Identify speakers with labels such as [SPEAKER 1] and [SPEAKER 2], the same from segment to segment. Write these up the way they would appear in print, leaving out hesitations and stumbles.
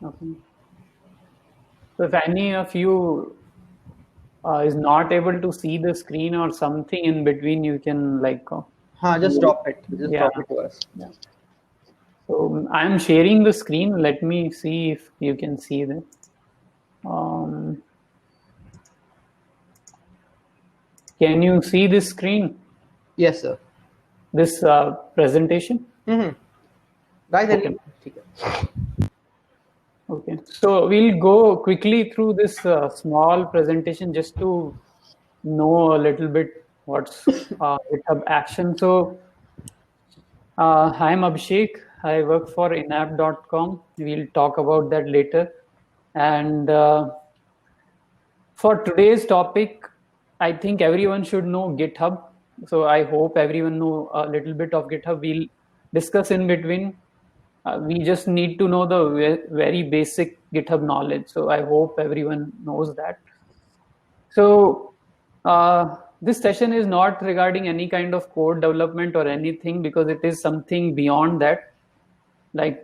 [SPEAKER 1] Okay. So if any of you is not able to see the screen or something in between, you can
[SPEAKER 2] Just drop it. Just
[SPEAKER 1] yeah,
[SPEAKER 2] drop it to us.
[SPEAKER 1] yeah. So I am sharing the screen. Let me see if you can see that. Um, can you see this screen?
[SPEAKER 2] Yes, sir.
[SPEAKER 1] This presentation?
[SPEAKER 2] Mm-hmm. Guys,
[SPEAKER 1] Okay.
[SPEAKER 2] ठीक है.
[SPEAKER 1] Okay. So we'll go quickly through this small presentation just to know a little bit what's GitHub Action. So I'm Abhishek. I work for inapp.com. We'll talk about that later. And for today's topic, I think everyone should know GitHub. So I hope everyone know a little bit of GitHub. We'll discuss in between. We just need to know the very basic GitHub knowledge. So I hope everyone knows that. So this session is not regarding any kind of code development or anything because it is something beyond that. Like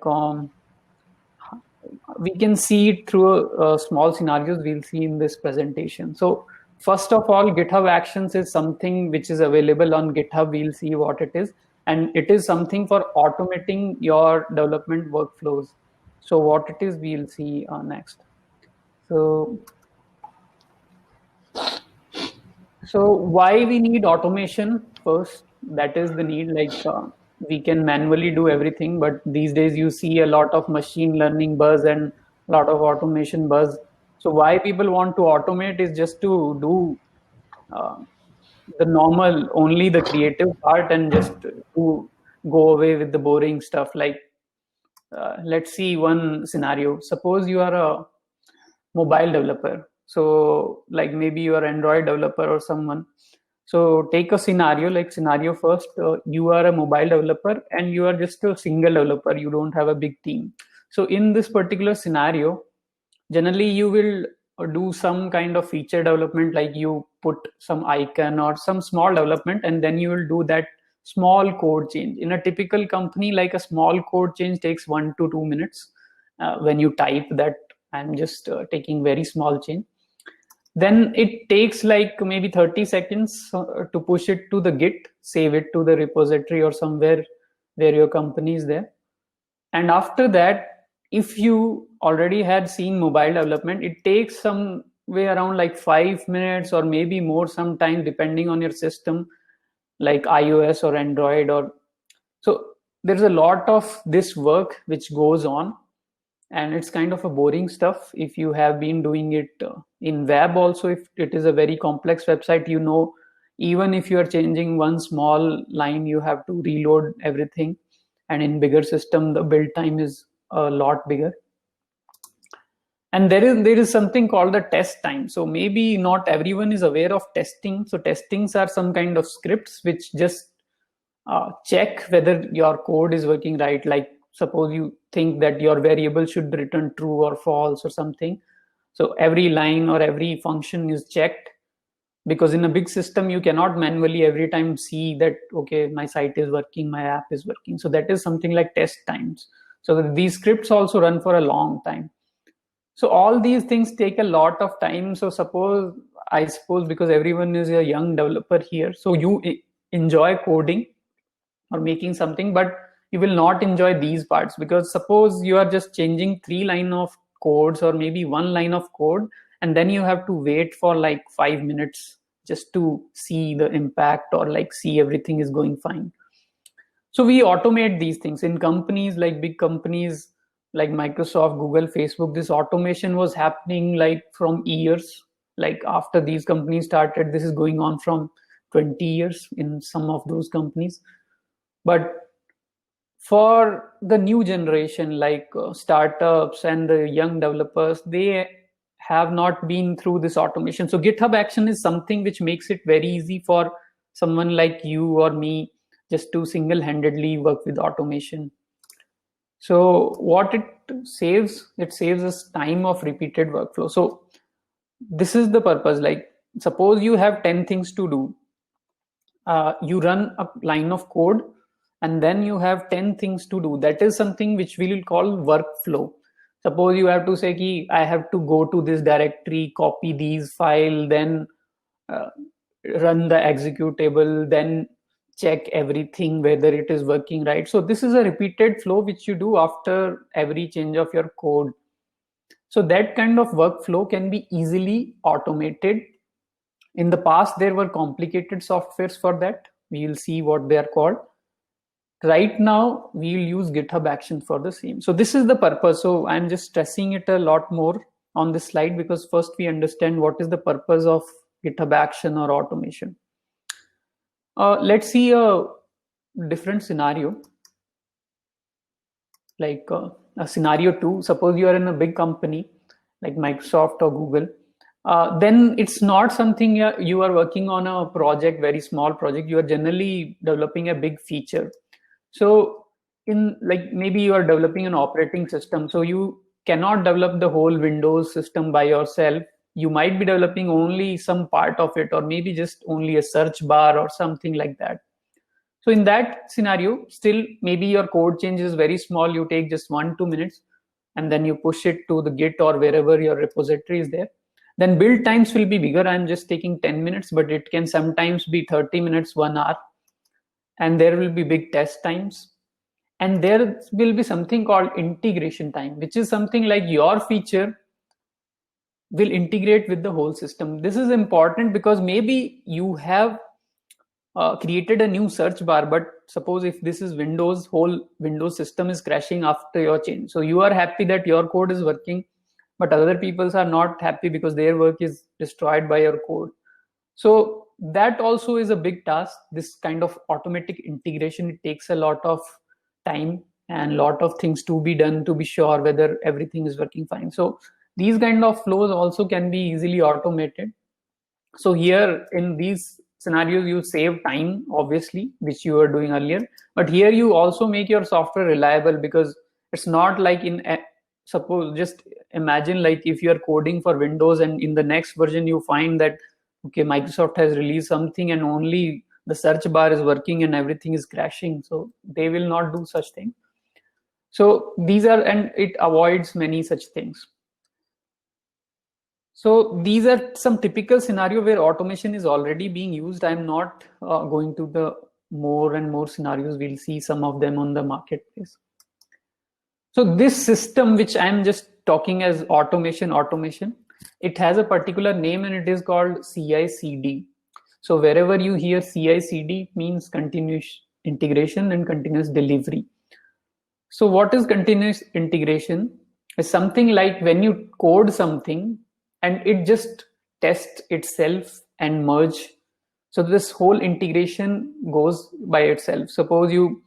[SPEAKER 1] we can see it through small scenarios we'll see in this presentation. So first of all, GitHub Actions is something which is available on GitHub. We'll see what it is. And it is something for automating your development workflows. So what it is, we'll see next. So why we need automation first? That is the need. We can manually do everything, but these days you see a lot of machine learning buzz and a lot of automation buzz. So why people want to automate is just to do uh, the normal, only the creative part, and just to go away with the boring stuff. Like let's see one scenario. Suppose you are a mobile developer. So like maybe you are Android developer or someone. So take a scenario, like scenario first, you are a mobile developer and you are just a single developer. You don't have a big team. So in this particular scenario, generally you will do some kind of feature development, like you put some icon or some small development, and then you will do that small code change. In a typical company, like a small code change takes 1 to 2 minutes. When you type that, I'm just taking very small change, then it takes like maybe 30 seconds to push it to the Git, save it to the repository or somewhere where your company is there. And after that, if you already had seen mobile development, it takes some way around like 5 minutes or maybe more sometime, depending on your system, like iOS or Android. Or so there's a lot of this work which goes on, and it's kind of a boring stuff if you have been doing it in web also. If it is a very complex website, even if you are changing one small line, you have to reload everything, and in bigger system the build time is a lot bigger. And there is something called the test time. So maybe not everyone is aware of testing. So testings are some kind of scripts which just check whether your code is working right. Like suppose you think that your variable should return true or false or something, so every line or every function is checked, because in a big system you cannot manually every time see that okay, my site is working, my app is working. So that is something like test times. So these scripts also run for a long time. So all these things take a lot of time. So I suppose because everyone is a young developer here, so you enjoy coding or making something, but you will not enjoy these parts, because suppose you are just changing 3 line of codes or maybe 1 line of code, and then you have to wait for like 5 minutes just to see the impact or like see everything is going fine. So we automate these things in companies, like big companies like Microsoft, Google, Facebook. This automation was happening like from years. Like after these companies started, this is going on from 20 years in some of those companies. But for the new generation, like startups and the young developers, they have not been through this automation. So GitHub Action is something which makes it very easy for someone like you or me just to single-handedly work with automation. So what it saves us time of repeated workflow. So this is the purpose. Like suppose you have 10 things to do. You run a line of code and then you have 10 things to do. That is something which we will call workflow. Suppose you have to say ki, I have to go to this directory, copy these file, then uh, run the executable, then check everything whether it is working right. So this is a repeated flow which you do after every change of your code. So that kind of workflow can be easily automated. In the past, there were complicated softwares for that. We will see what they are called. Right now, we will use GitHub Action for the same. So this is the purpose. So I'm just stressing it a lot more on this slide because first we understand what is the purpose of GitHub Action or automation. Let's see a different scenario, like a scenario 2. Suppose you are in a big company like Microsoft or Google. Then it's not something you are working on a project, very small project. You are generally developing a big feature. So in like maybe you are developing an operating system. So you cannot develop the whole Windows system by yourself. You might be developing only some part of it, or maybe just only a search bar or something like that. So in that scenario, still maybe your code change is very small. You take just 1-2 minutes and then you push it to the Git or wherever your repository is there. Then build times will be bigger. I'm just taking 10 minutes, but it can sometimes be 30 minutes, 1 hour. And there will be big test times. And there will be something called integration time, which is something like your feature will integrate with the whole system. This is important because maybe you have created a new search bar, but suppose if this is Windows, whole Windows system is crashing after your change. So you are happy that your code is working, but other people are not happy because their work is destroyed by your code. So that also is a big task. This kind of automatic integration, it takes a lot of time and a lot of things to be done to be sure whether everything is working fine. So these kind of flows also can be easily automated. So here in these scenarios, you save time, obviously, which you were doing earlier. But here you also make your software reliable, because it's not like suppose just imagine like if you are coding for Windows and in the next version you find that, okay, Microsoft has released something and only the search bar is working and everything is crashing. So they will not do such thing. So these are, and it avoids many such things. So these are some typical scenario where automation is already being used. I'm not going to the more and more scenarios. We'll see some of them on the marketplace. So this system, which I'm just talking as automation, it has a particular name and it is called CI/CD. So wherever you hear CI/CD, it means continuous integration and continuous delivery. So what is continuous integration? It's something like when you code something and it just tests itself and merge. So this whole integration goes by itself. Suppose you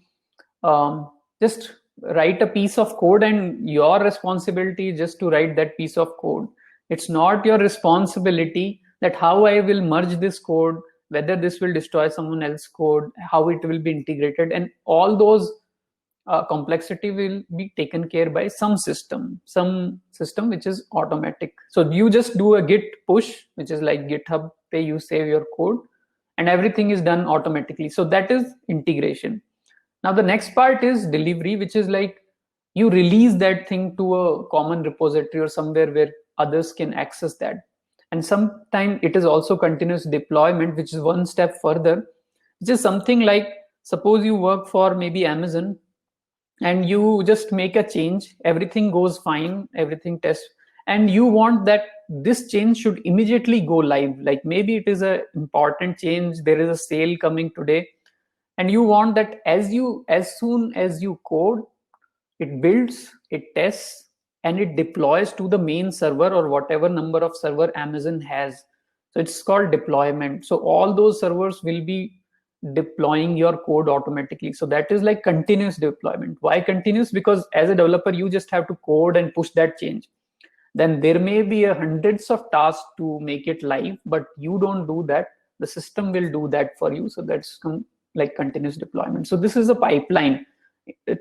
[SPEAKER 1] just write a piece of code and your responsibility is just to write that piece of code. It's not your responsibility that how I will merge this code, whether this will destroy someone else's code, how it will be integrated, and all those complexity will be taken care by some system which is automatic. So you just do a git push, which is like GitHub where you save your code and everything is done automatically. So that is integration. Now the next part is delivery, which is like you release that thing to a common repository or somewhere where others can access that. And sometimes it is also continuous deployment, which is one step further, which is something like, suppose you work for maybe Amazon and you just make a change, everything goes fine, everything tests, and you want that this change should immediately go live. Like maybe it is an important change, there is a sale coming today, and you want that as soon as you code, it builds, it tests, and it deploys to the main server or whatever number of server Amazon has. So it's called deployment. So all those servers will be deploying your code automatically. So that is like continuous deployment. Why continuous? Because as a developer, you just have to code and push that change. Then there may be hundreds of tasks to make it live, but you don't do that. The system will do that for you. So that's like continuous deployment. So this is a pipeline.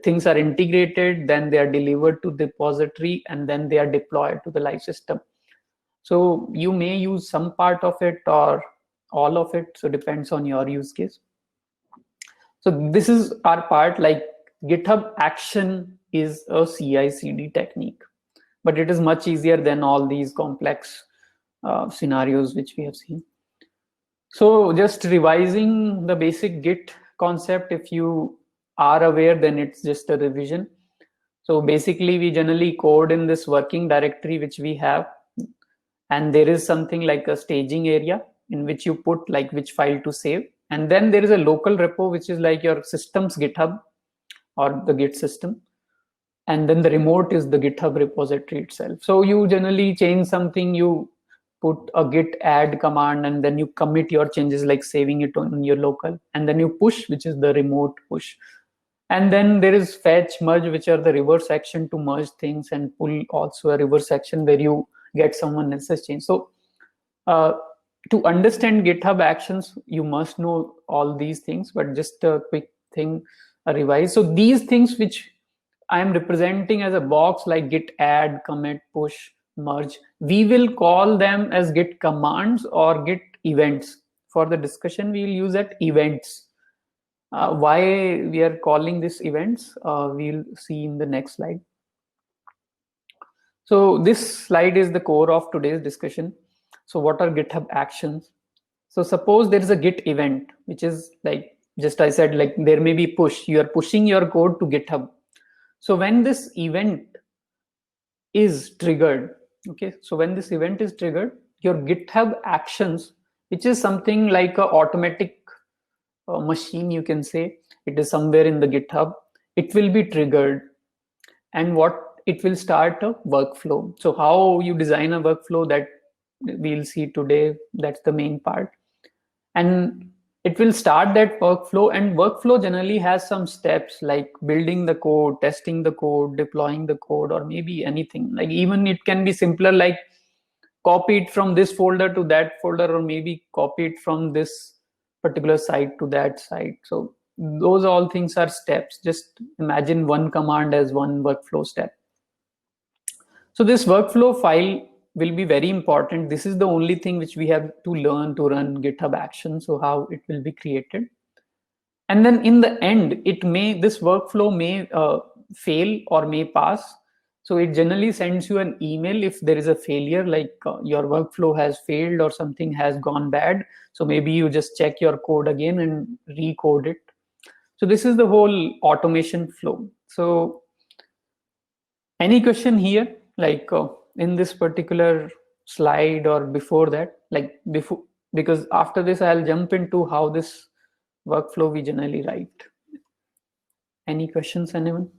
[SPEAKER 1] Things are integrated, then they are delivered to the repository, and then they are deployed to the live system. So you may use some part of it or all of it. So depends on your use case. So this is our part, like GitHub Action is a CI/CD technique. but it is much easier than all these complex scenarios which we have seen. So just revising the basic Git concept, if you are aware, then it's just a revision. So basically we generally code in this working directory which we have, and there is something like a staging area in which you put like which file to save, and then there is a local repo which is like your system's GitHub or the Git system, and then the remote is the GitHub repository itself. So you generally change something, you put a git add command, and then you commit your changes like saving it on your local, and then you push, which is the remote push. And then there is fetch, merge, which are the reverse action to merge things, and pull also a reverse action where you get someone else's change. So to understand GitHub Actions, you must know all these things, but just a quick thing, a revise. So these things which I am representing as a box like git add, commit, push, merge, we will call them as git commands or git events. For the discussion, we will use that events. Why we are calling this events, we'll see in the next slide. So this slide is the core of today's discussion. So what are GitHub Actions? So suppose there is a Git event, which is like, just I said, like there may be push, you are pushing your code to GitHub. So when this event is triggered, okay, so when this event is triggered, your GitHub Actions, which is something like a automatic machine, you can say, it is somewhere in the GitHub, it will be triggered, and what it will start a workflow. So how you design a workflow, that we'll see today, that's the main part. And it will start that workflow, and workflow generally has some steps like building the code, testing the code, deploying the code, or maybe anything. Like even it can be simpler, like copy it from this folder to that folder, or maybe copy it from this particular site to that site. So those all things are steps. Just imagine one command as one workflow step. So this workflow file will be very important. This is the only thing which we have to learn to run GitHub Actions, so how it will be created. And then in the end, this workflow may fail or may pass. So it generally sends you an email if there is a failure, like your workflow has failed or something has gone bad. So maybe you just check your code again and recode it. So this is the whole automation flow. So any question here, like in this particular slide or before that, like before, because after this I'll jump into how this workflow we generally write. Any questions, anyone?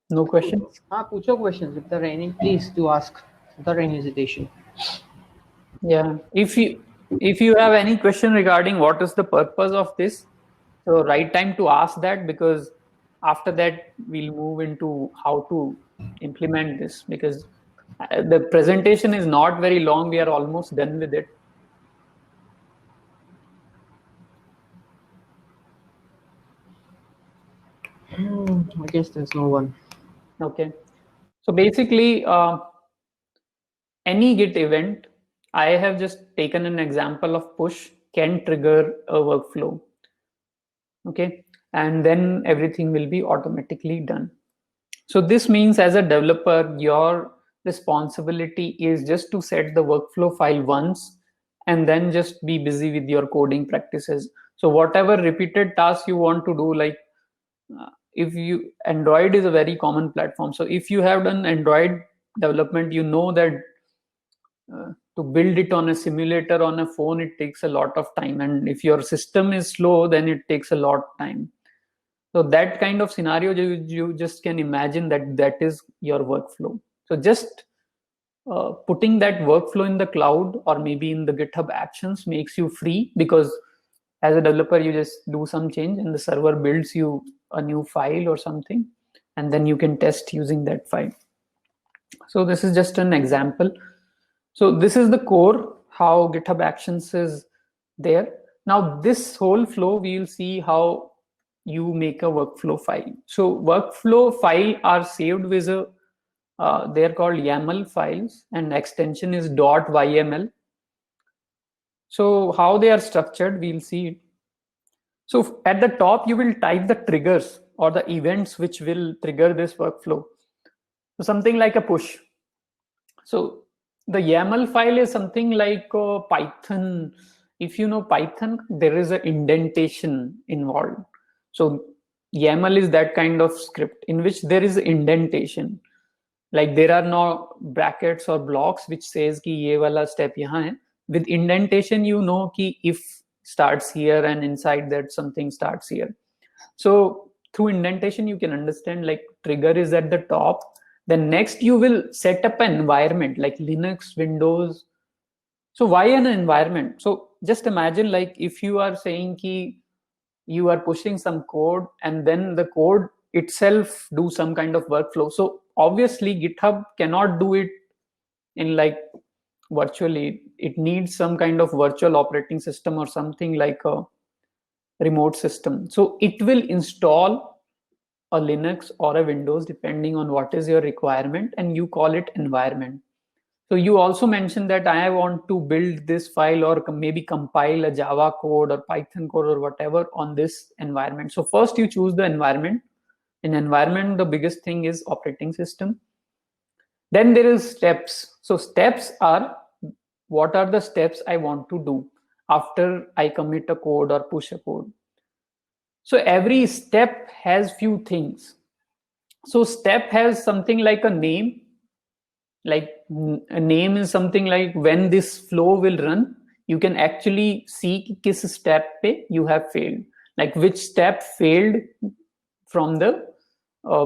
[SPEAKER 1] No questions?
[SPEAKER 2] Pucho questions if there are any, please do ask without any hesitation.
[SPEAKER 1] Yeah, if you have any question regarding what is the purpose of this, so right time to ask that, because after that we'll move into how to implement this, because the presentation is not very long, we are almost done with it.
[SPEAKER 2] I guess there's no one.
[SPEAKER 1] Okay, so basically any Git event, I have just taken an example of push, can trigger a workflow. Okay, and then everything will be automatically done. So this means as a developer, your responsibility is just to set the workflow file once and then just be busy with your coding practices. So whatever repeated tasks you want to do, like if you, Android is a very common platform. So if you have done Android development, you know that to build it on a simulator on a phone, it takes a lot of time. And if your system is slow, then it takes a lot of time. So that kind of scenario, you just can imagine that is your workflow. So just putting that workflow in the cloud or maybe in the GitHub Actions makes you free, because as a developer, you just do some change and the server builds you a new file or something, and then you can test using that file. So this is just an example. So this is the core, how GitHub Actions is there. Now this whole flow, we will see how you make a workflow file. So workflow file are saved with a, they're called YAML files, and extension is .yml. So how they are structured, we'll see it. So at the top, you will type the triggers or the events which will trigger this workflow. So something like a push. So the YAML file is something like Python. If you know Python, there is an indentation involved. So YAML is that kind of script in which there is indentation. Like there are no brackets or blocks which says ki ye wala step yahan hai. With indentation, you know ki if starts here and inside that something starts here. So through indentation, you can understand like trigger is at the top. Then next you will set up an environment like Linux, Windows. So why an environment? So just imagine like if you are saying ki you are pushing some code and then the code itself do some kind of workflow. So obviously GitHub cannot do it in like virtually. It needs some kind of virtual operating system or something like a remote system. So it will install a Linux or a Windows depending on what is your requirement, and you call it environment. So you also mentioned that I want to build this file or maybe compile a Java code or Python code or whatever on this environment. So first you choose the environment. In environment, the biggest thing is operating system. Then there is steps. So steps are what are the steps I want to do after I commit a code or push a code. So every step has few things. So step has something like a name. Like a name is something like when this flow will run, you can actually see kis step pe you have failed. Like which step failed from the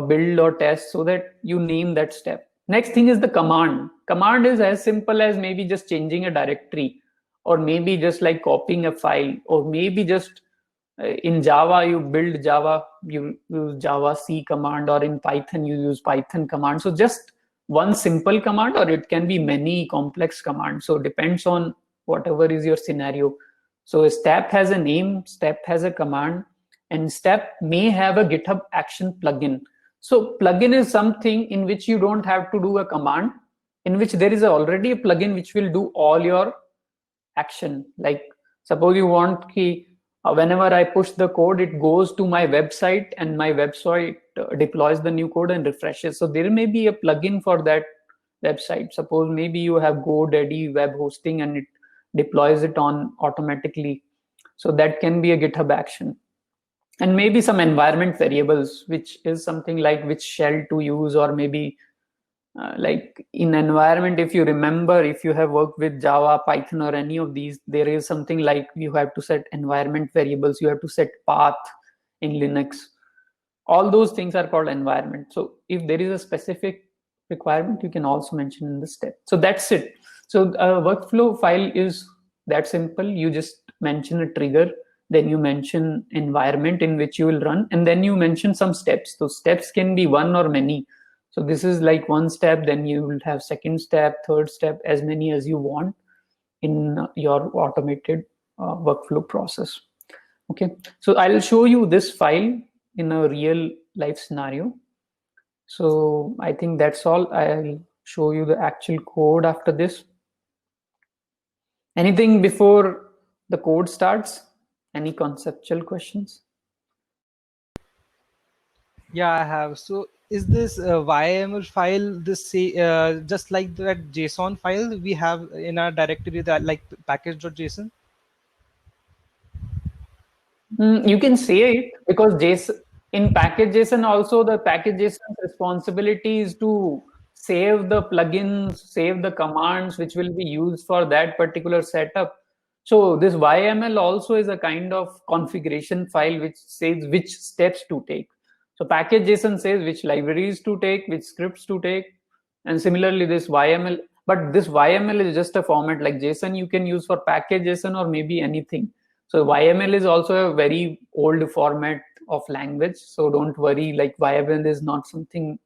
[SPEAKER 1] build or test, so that you name that step. Next thing is the command. Command is as simple as maybe just changing a directory, or maybe just like copying a file, or maybe just in Java you build Java, you use Java C command, or in Python you use Python command. So just one simple command, or it can be many complex commands. So it depends on whatever is your scenario. So a step has a name, step has a command, and step may have a GitHub action plugin. So plugin is something in which you don't have to do a command, in which there is already a plugin which will do all your action. Like suppose you want ki whenever I push the code, it goes to my website and my website deploys the new code and refreshes. So there may be a plugin for that website. Suppose maybe you have GoDaddy web hosting and it deploys it on automatically. So that can be a GitHub action. And maybe some environment variables, which is something like which shell to use, or maybe like in environment, if you remember, if you have worked with Java, Python, or any of these, there is something like you have to set environment variables, you have to set path in Linux. All those things are called environment. So if there is a specific requirement, you can also mention in the step. So that's it. So a workflow file is that simple. You just mention a trigger, then you mention environment in which you will run, and then you mention some steps. Those steps can be one or many. So this is like one step, then you will have second step, third step, as many as you want in your automated workflow process. Okay, so I'll show you this file in a real life scenario. So I think that's all. I'll show you the actual code after this. Anything before the code starts? Any conceptual questions?
[SPEAKER 3] Yeah, I have. So is this YAML file just like that JSON file we have in our directory, that like package.json?
[SPEAKER 1] You can say it, because JSON, in package JSON also, the package JSON's responsibility is to save the plugins, save the commands which will be used for that particular setup. So this YML also is a kind of configuration file which says which steps to take. So package JSON says which libraries to take, which scripts to take, and similarly this YML. But this YML is just a format. Like JSON you can use for package JSON or maybe anything. So YML is also a very old format of language. So don't worry, like YML is not something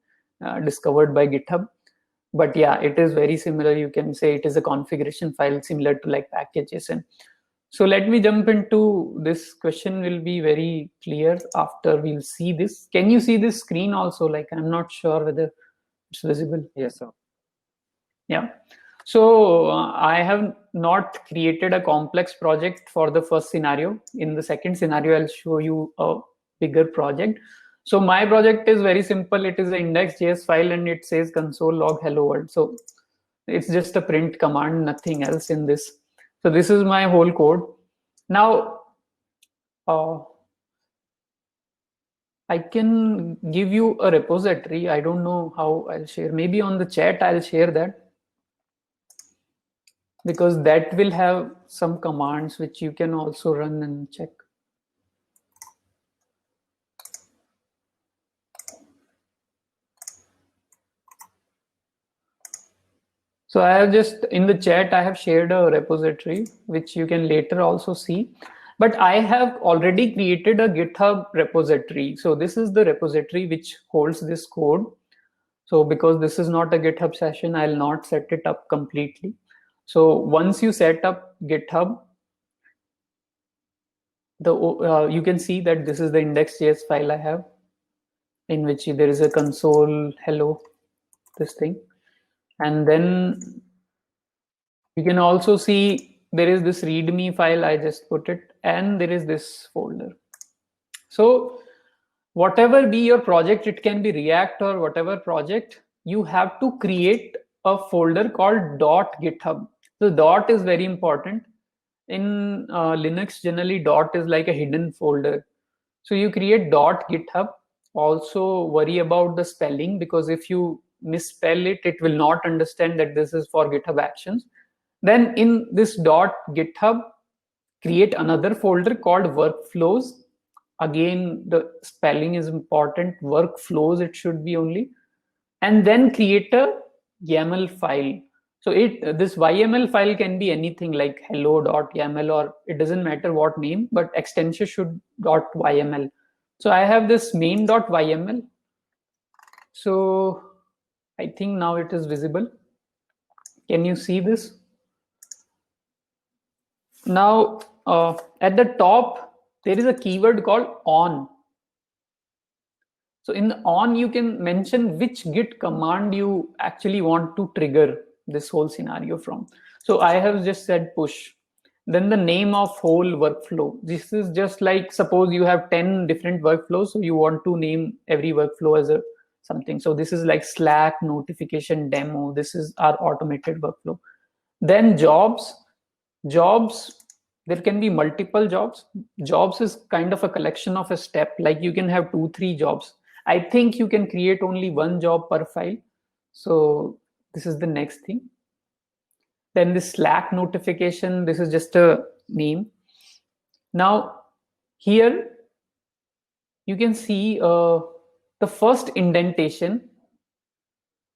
[SPEAKER 1] discovered by GitHub. But yeah, it is very similar. You can say it is a configuration file similar to like package.json. So let me jump into this question, will be very clear after we'll see this. Can you see this screen also? Like I'm not sure whether it's visible.
[SPEAKER 4] Yes, sir.
[SPEAKER 1] Yeah. So I have not created a complex project for the first scenario. In the second scenario, I'll show you a bigger project. So my project is very simple. It is an index.js file and it says console log hello world. So it's just a print command, nothing else in this. So this is my whole code. Now, I can give you a repository. I don't know how I'll share. Maybe on the chat, I'll share that, because that will have some commands which you can also run and check. So I have just, in the chat, I have shared a repository which you can later also see. But I have already created a GitHub repository. So this is the repository which holds this code. So because this is not a GitHub session, I'll not set it up completely. So once you set up GitHub, you can see that this is the index.js file I have, in which there is a console hello, this thing. And then you can also see there is this readme file, I just put it, and there is this folder. So whatever be your project, it can be React or whatever project, you have to create a folder called .github. So dot is very important. In Linux, generally dot is like a hidden folder. So you create .github. Also worry about the spelling, because if you misspell it, it will not understand that this is for GitHub Actions. Then in this .github, create another folder called workflows. Again, the spelling is important. Workflows, it should be only. And then create a YAML file. So this YAML file can be anything like hello.yaml, or it doesn't matter what name, but extension should .yml. So I have this main.yml. So I think now it is visible. Can you see this? Now, at the top, there is a keyword called on. So in the on, you can mention which git command you actually want to trigger this whole scenario from. So I have just said push. Then the name of whole workflow. This is just like, suppose you have 10 different workflows, so you want to name every workflow as a something. So this is like Slack notification demo. This is our automated workflow. Then jobs. Jobs, there can be multiple jobs. Jobs is kind of a collection of a step, like you can have 2-3 jobs. I think you can create only one job per file. So this is the next thing. Then this Slack notification, this is just a name. Now here you can see the first indentation.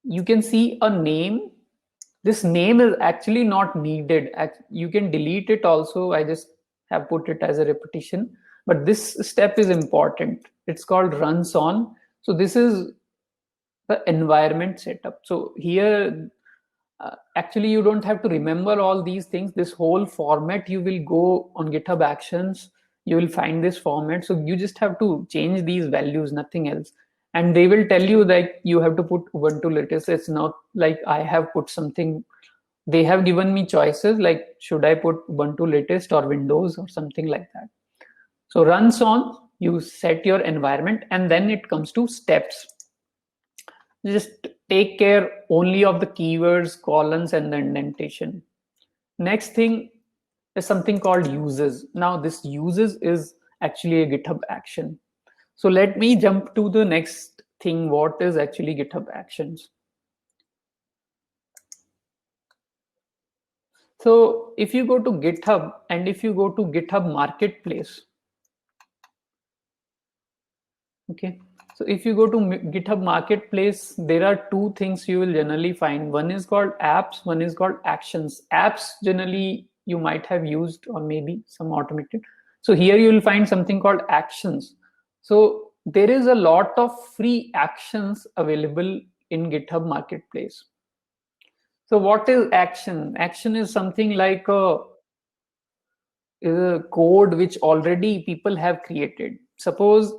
[SPEAKER 1] You can see a name. This name is actually not needed. You can delete it also. I just have put it as a repetition, but this step is important. It's called runs on. So this is the environment setup. So here, actually you don't have to remember all these things. This whole format, you will go on GitHub Actions, you will find this format. So you just have to change these values, nothing else. And they will tell you that you have to put Ubuntu latest. It's not like I have put something. They have given me choices like, should I put Ubuntu latest or Windows or something like that. So runs on, you set your environment, and then it comes to steps. Just take care only of the keywords, columns, and the indentation. Next thing is something called uses. Now this uses is actually a GitHub action. So let me jump to the next thing. What is actually GitHub Actions? So if you go to GitHub and if you go to GitHub Marketplace, okay. So if you go to GitHub Marketplace, there are two things you will generally find. One is called apps, one is called actions. Apps generally you might have used, or maybe some automated. So here you will find something called actions. So there is a lot of free actions available in GitHub Marketplace. So what is action? Action is something like is a code which already people have created. Suppose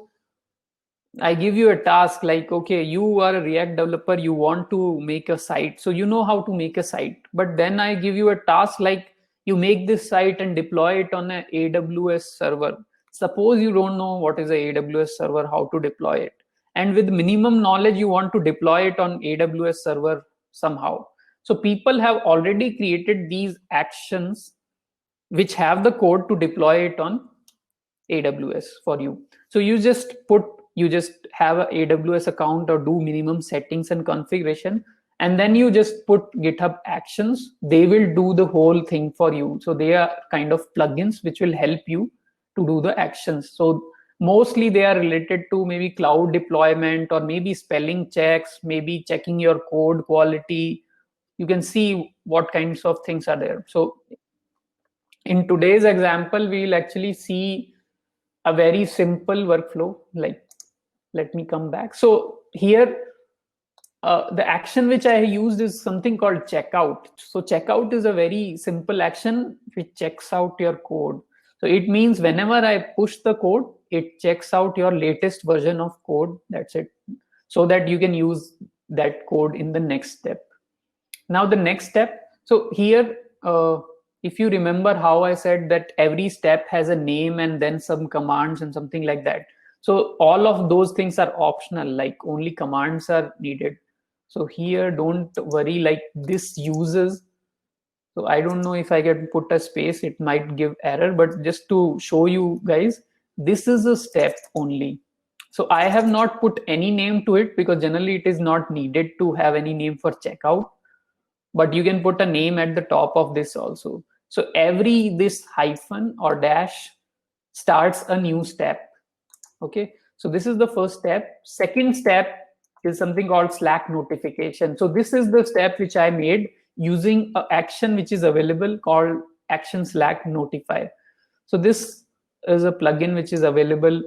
[SPEAKER 1] I give you a task like, okay, you are a React developer, you want to make a site. So you know how to make a site. But then I give you a task like, you make this site and deploy it on an AWS server. Suppose you don't know what is a AWS server, how to deploy it. And with minimum knowledge, you want to deploy it on AWS server somehow. So people have already created these actions which have the code to deploy it on AWS for you. So you just have a AWS account or do minimum settings and configuration, and then you just put GitHub Actions. They will do the whole thing for you. So they are kind of plugins which will help you to do the actions. So mostly they are related to maybe cloud deployment or maybe spelling checks, maybe checking your code quality. You can see what kinds of things are there. So in today's example, we'll actually see a very simple workflow. Like, let me come back. So here, the action which I used is something called checkout. So checkout is a very simple action which checks out your code. So it means whenever I push the code, it checks out your latest version of code. That's it. So that you can use that code in the next step. Now the next step. So here, if you remember how I said that every step has a name and then some commands and something like that. So all of those things are optional, like only commands are needed. So here, don't worry, like this uses. So I don't know if I can put a space, it might give error, but just to show you guys, this is a step only. So I have not put any name to it because generally it is not needed to have any name for checkout, but you can put a name at the top of this also. So this hyphen or dash starts a new step. Okay, so this is the first step. Second step is something called Slack notification. So this is the step which I made using an action which is available called action Slack notify. So this is a plugin which is available.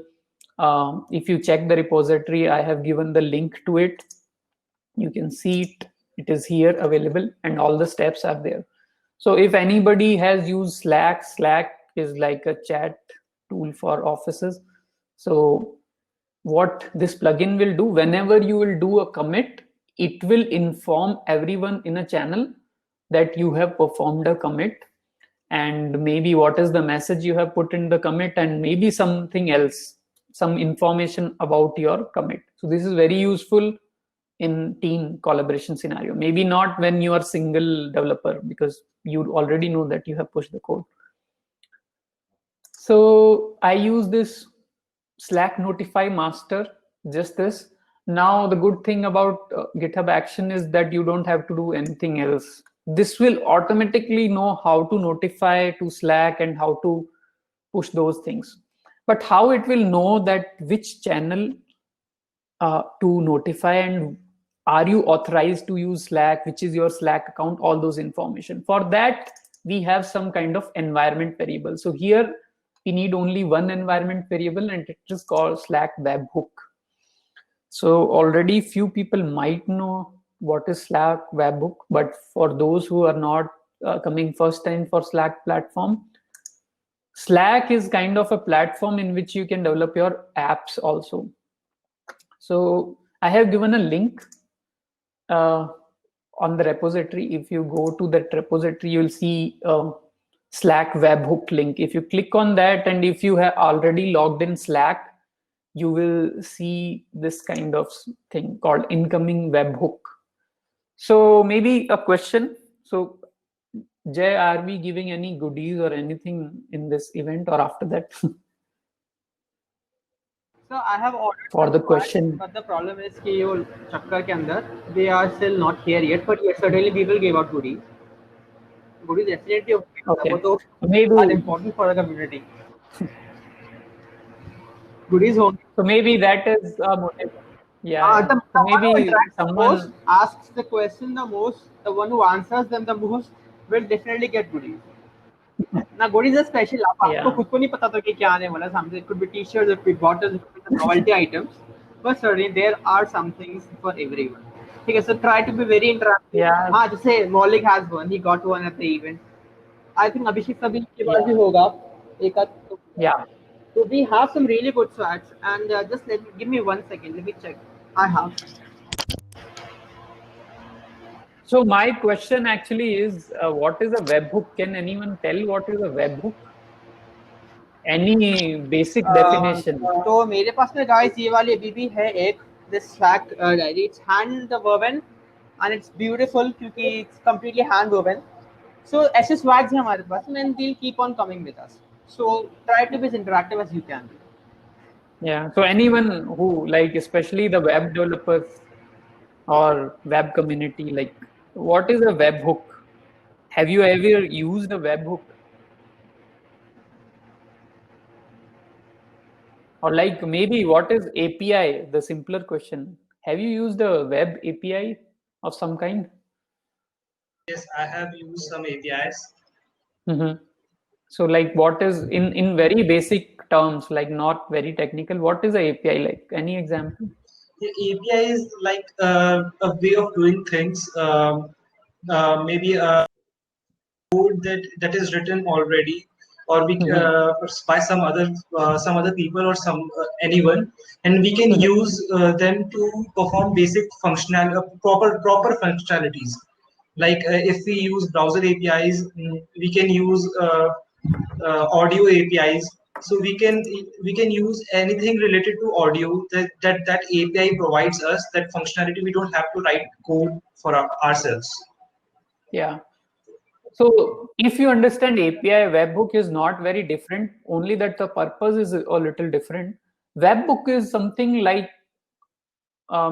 [SPEAKER 1] If you check the repository, I have given the link to it. You can see it. It is here available and all the steps are there. So if anybody has used Slack, Slack is like a chat tool for offices. So what this plugin will do, whenever you will do a commit, it will inform everyone in a channel that you have performed a commit, and maybe what is the message you have put in the commit, and maybe something else, some information about your commit. So this is very useful in team collaboration scenario. Maybe not when you are single developer, because you already know that you have pushed the code. So I use this Slack notify master, just this. Now the good thing about GitHub Action is that you don't have to do anything else. This will automatically know how to notify to Slack and how to push those things. But how it will know that which channel to notify, and are you authorized to use Slack, which is your Slack account, all those information. For that, we have some kind of environment variable. So here we need only one environment variable, and it is called Slack webhook. So already few people might know what is Slack webhook, but for those who are not coming first time for Slack platform, Slack is kind of a platform in which you can develop your apps also. So I have given a link on the repository. If you go to that repository, you'll see Slack webhook link. If you click on that, and if you have already logged in Slack, you will see this kind of thing called incoming webhook. So maybe a question. So Jay, are we giving any goodies or anything in this event or after that?
[SPEAKER 2] So I have ordered
[SPEAKER 1] for the question.
[SPEAKER 2] but the problem is कि वो चक्कर के अंदर they are still not here yet, but yes, certainly we will give out goodies. Goodies definitely
[SPEAKER 1] Okay.
[SPEAKER 2] वो तो
[SPEAKER 1] Maybe
[SPEAKER 2] are important for the community. Goodies होंगे.
[SPEAKER 1] So maybe that is a motive. Yeah.
[SPEAKER 2] The
[SPEAKER 1] So
[SPEAKER 2] one who
[SPEAKER 1] maybe
[SPEAKER 2] interacts the
[SPEAKER 1] someone
[SPEAKER 2] most, asks the question the most, the one who answers them the most will definitely get goodies. Now goodies are special. आपको
[SPEAKER 1] Yeah.
[SPEAKER 2] खुद को नहीं पता था कि क्या आने वाला सामने. It could be t-shirts, it could be bottles, it could be novelty items, but certainly there are some things for everyone. ठीक है, so try to be very interactive.
[SPEAKER 1] Yeah.
[SPEAKER 2] हाँ, जैसे Maulik has one, he got one at the event. I think Abhishek सभी के पास
[SPEAKER 1] Yeah.
[SPEAKER 2] भी होगा एक आध.
[SPEAKER 1] Yeah.
[SPEAKER 2] So we have some really good swags, and just give me 1 second. Let me check. I have.
[SPEAKER 1] So my question actually is, what is a webhook? Can anyone tell what is a webhook? Any basic definition?
[SPEAKER 2] तो मेरे पास में guys ये वाली अभी भी है एक this swag diary. It's hand woven and it's beautiful क्योंकि it's completely hand woven. So ऐसे swags हैं हमारे पास and they'll keep on coming with us. So try to be as interactive as you can be.
[SPEAKER 1] Yeah. So anyone who like, especially the web developers or web community, like what is a webhook? Have you ever used a webhook? Or like maybe what is API? The simpler question. Have you used a web API of some kind?
[SPEAKER 4] Yes, I have used some APIs.
[SPEAKER 1] Mm-hmm. So like what is in very basic terms, like not very technical, what is a API like? Any example?
[SPEAKER 4] The API is like a way of doing things. Maybe a code that is written already, or we by some other people or some anyone, and we can use them to perform basic proper functionalities. Like if we use browser APIs, we can use audio APIs. So we can use anything related to audio that API provides us that functionality. We don't have to write code for ourselves.
[SPEAKER 1] Yeah. So if you understand API, webhook is not very different, only that the purpose is a little different. Webhook is something like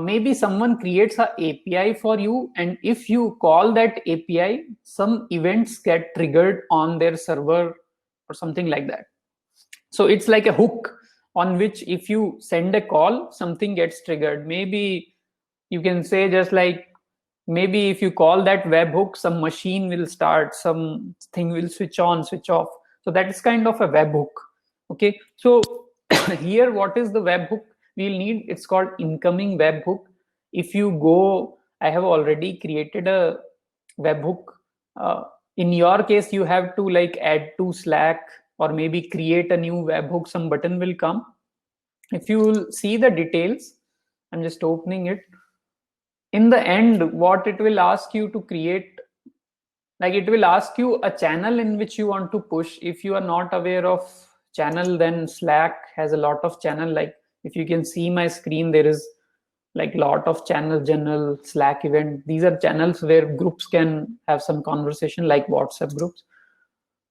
[SPEAKER 1] maybe someone creates a API for you, and if you call that API, some events get triggered on their server or something like that. So it's like a hook on which if you send a call, something gets triggered. Maybe you can say just like, maybe if you call that webhook, some machine will start, something will switch on, switch off. So that is kind of a webhook. Okay. So here, what is the webhook we'll need? It's called incoming webhook. If you go, I have already created a webhook. In your case, you have to like add to Slack or maybe create a new webhook. Some button will come. If you will see the details, I'm just opening it. In the end, what it will ask you to create, like it will ask you a channel in which you want to push. If you are not aware of channel, then Slack has a lot of channel. Like if you can see my screen, there is like lot of channel, general, Slack event. These are channels where groups can have some conversation, like WhatsApp groups.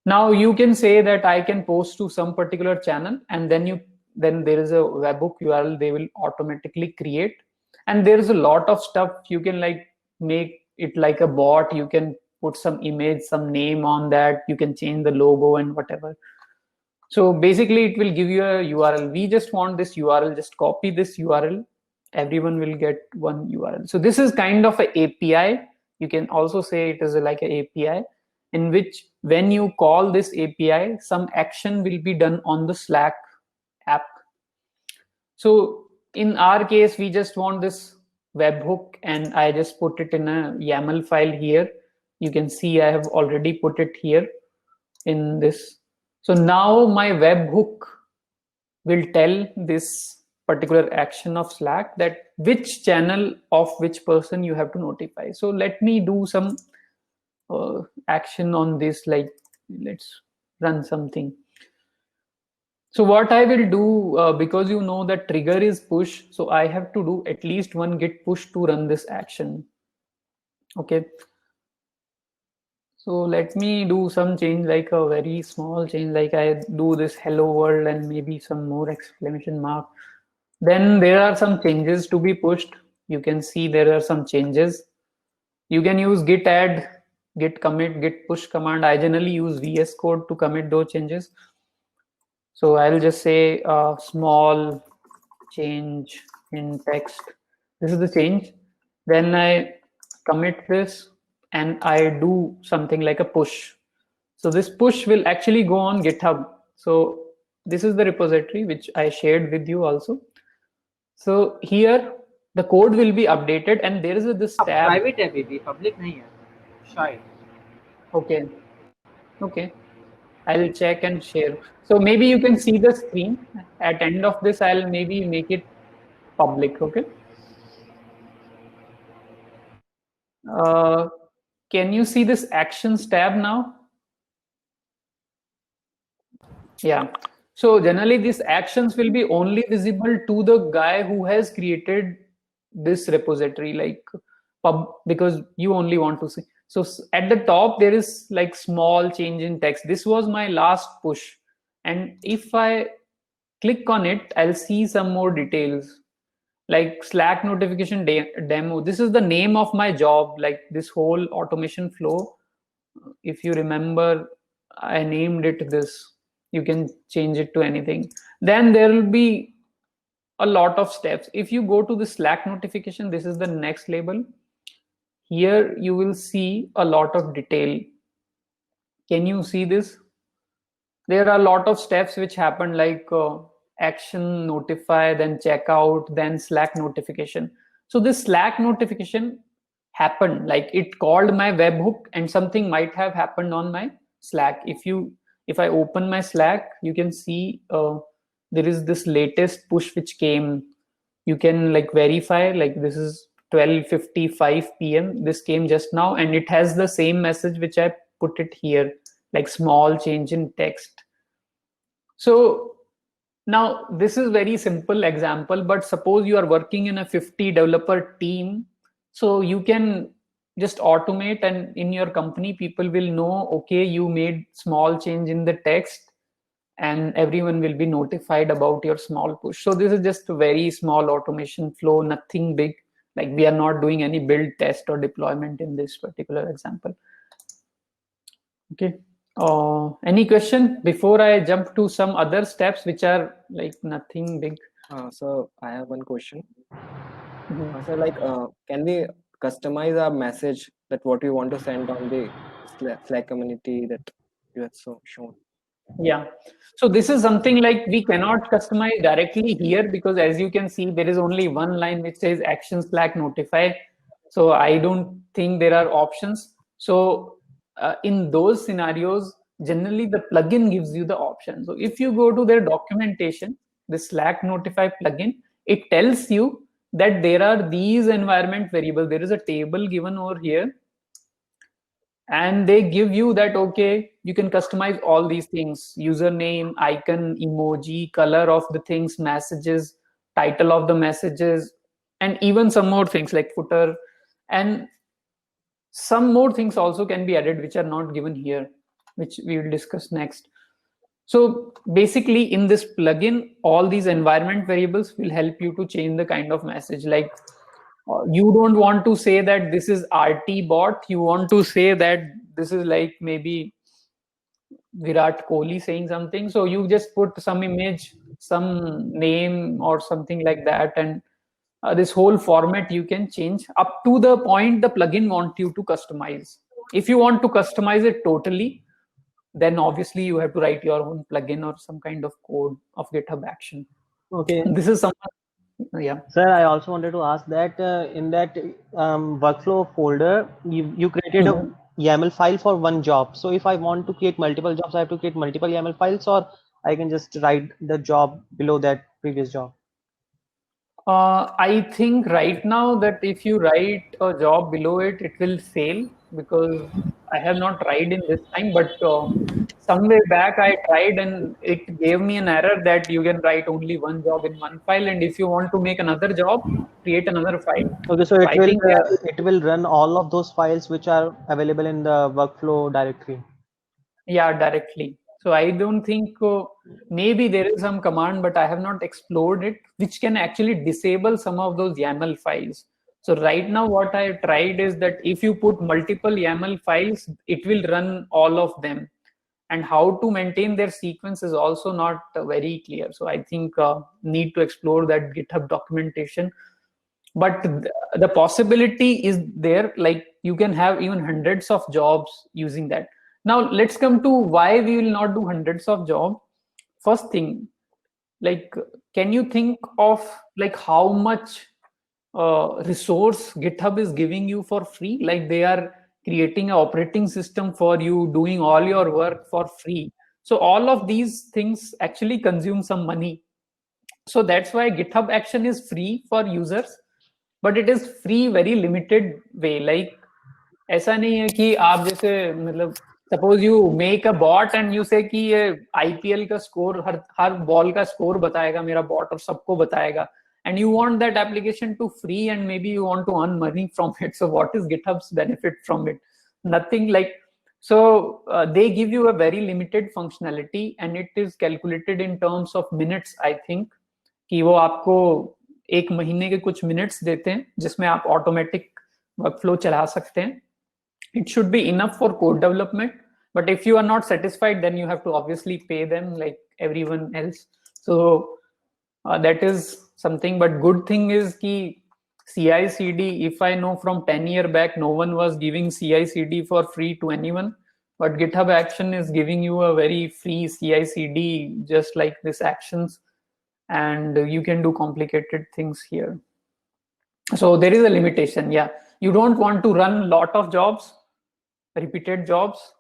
[SPEAKER 1] Now you can say that I can post to some particular channel, and then there is a webhook URL they will automatically create. And there is a lot of stuff you can like make it like a bot. You can put some image, some name on that. You can change the logo and whatever. So basically it will give you a URL. We just want this URL, just copy this URL. Everyone will get one URL. So this is kind of a API. You can also say it is like an API in which when you call this API, some action will be done on the Slack app. So in our case, we just want this webhook, and I just put it in a YAML file here. You can see I have already put it here in this. So now my webhook will tell this particular action of Slack that which channel of which person you have to notify. So let me do some action on this, like let's run something. So what I will do, because you know that trigger is push, so I have to do at least one git push to run this action. Okay. So let me do some change, like a very small change, like I do this hello world and maybe some more exclamation mark. Then there are some changes to be pushed. You can see there are some changes. You can use git add, git commit, git push command. I generally use VS Code to commit those changes. So I'll just say small change in text. This is the change. Then I commit this and I do something like a push. So this push will actually go on GitHub. So this is the repository which I shared with you also. So here the code will be updated, and there is this tab.
[SPEAKER 2] Private है baby, public नहीं है. Shy.
[SPEAKER 1] Okay. Okay. I'll check and share. So maybe you can see the screen. At end of this, I'll maybe make it public. Okay. Can you see this actions tab now? Yeah. So generally these actions will be only visible to the guy who has created this repository, like because you only want to see. So at the top, there is like small change in text. This was my last push. And if I click on it, I'll see some more details like Slack notification demo. This is the name of my job, like this whole automation flow. If you remember, I named it this. You can change it to anything. Then there will be a lot of steps. If you go to the Slack notification, this is the next label. Here you will see a lot of detail. Can you see this? There are a lot of steps which happen, like action, notify, then checkout, then Slack notification. So this Slack notification happened, like it called my webhook, and something might have happened on my Slack. If I open my Slack, you can see there is this latest push which came. You can like verify, like this is 12:55 p.m. This came just now, and it has the same message which I put it here, like small change in text. So now this is very simple example, but suppose you are working in a 50 developer team, so you can just automate, and in your company people will know, okay, you made small change in the text, and everyone will be notified about your small push. So this is just a very small automation flow, nothing big. Like we are not doing any build, test, or deployment in this particular example. Okay. Any question before I jump to some other steps which are like nothing big?
[SPEAKER 5] So I have one question. So like, can we customize our message that what we want to send on the Slack community that you have shown?
[SPEAKER 1] Yeah. So this is something like we cannot customize directly here, because as you can see, there is only one line which says action Slack notify. So I don't think there are options. So in those scenarios, generally the plugin gives you the option. So if you go to their documentation, the Slack notify plugin, it tells you that there are these environment variables. There is a table given over here, and they give you that, okay, you can customize all these things: username, icon, emoji, color of the things, messages, title of the messages, and even some more things like footer, and some more things also can be added which are not given here, which we will discuss next. So basically in this plugin, all these environment variables will help you to change the kind of message. Like you don't want to say that this is RT bot, you want to say that this is like maybe Virat Kohli saying something. So you just put some image, some name or something like that, and this whole format you can change up to the point the plugin wants you to customize. If you want to customize it totally, then obviously you have to write your own plugin or some kind of code of GitHub Action.
[SPEAKER 6] Okay.
[SPEAKER 1] This is something. Yeah.
[SPEAKER 6] Sir, I also wanted to ask that in that workflow folder, you created a YAML file for one job. So if I want to create multiple jobs, I have to create multiple YAML files, or I can just write the job below that previous job?
[SPEAKER 1] I think right now that if you write a job below it, it will fail, because I have not tried in this time, but somewhere back I tried and it gave me an error that you can write only one job in one file, and if you want to make another job, create another file.
[SPEAKER 6] Okay, so it will run all of those files which are available in the workflow directory.
[SPEAKER 1] Yeah, directly. So I don't think, maybe there is some command, but I have not explored it, which can actually disable some of those YAML files. So right now what I tried is that if you put multiple YAML files, it will run all of them. And how to maintain their sequence is also not very clear. So I think need to explore that GitHub documentation. But the possibility is there, like you can have even hundreds of jobs using that. Now let's come to why we will not do hundreds of jobs. First thing, like, can you think of like how much resource GitHub is giving you for free? Like they are creating an operating system for you, doing all your work for free. So all of these things actually consume some money. So that's why GitHub Action is free for users, but it is free very limited way. Like ऐसा नहीं है कि आप जैसे मतलब suppose you make a bot and you say कि ये IPL का स्कोर हर बॉल का स्कोर बताएगा मेरा बॉट और सबको बताएगा, and you want that application to free and maybe you want to earn money from it. So what is GitHub's benefit from it? Nothing. Like, so they give you a very limited functionality and it is calculated in terms of minutes, I think, कि वो आपको एक महीने के कुछ minutes देते हैं जिसमें आप ऑटोमेटिक वर्कफ्लो चला सकते हैं. It should be enough for code development, but if you are not satisfied, then you have to obviously pay them like everyone else. So that is something. But good thing is ki CI/CD, if I know from 10 years back, no one was giving CI/CD for free to anyone, but GitHub Action is giving you a very free CI/CD, just like this Actions, and you can do complicated things here. So there is a limitation. Yeah, you don't want to run lot of jobs, repeated jobs.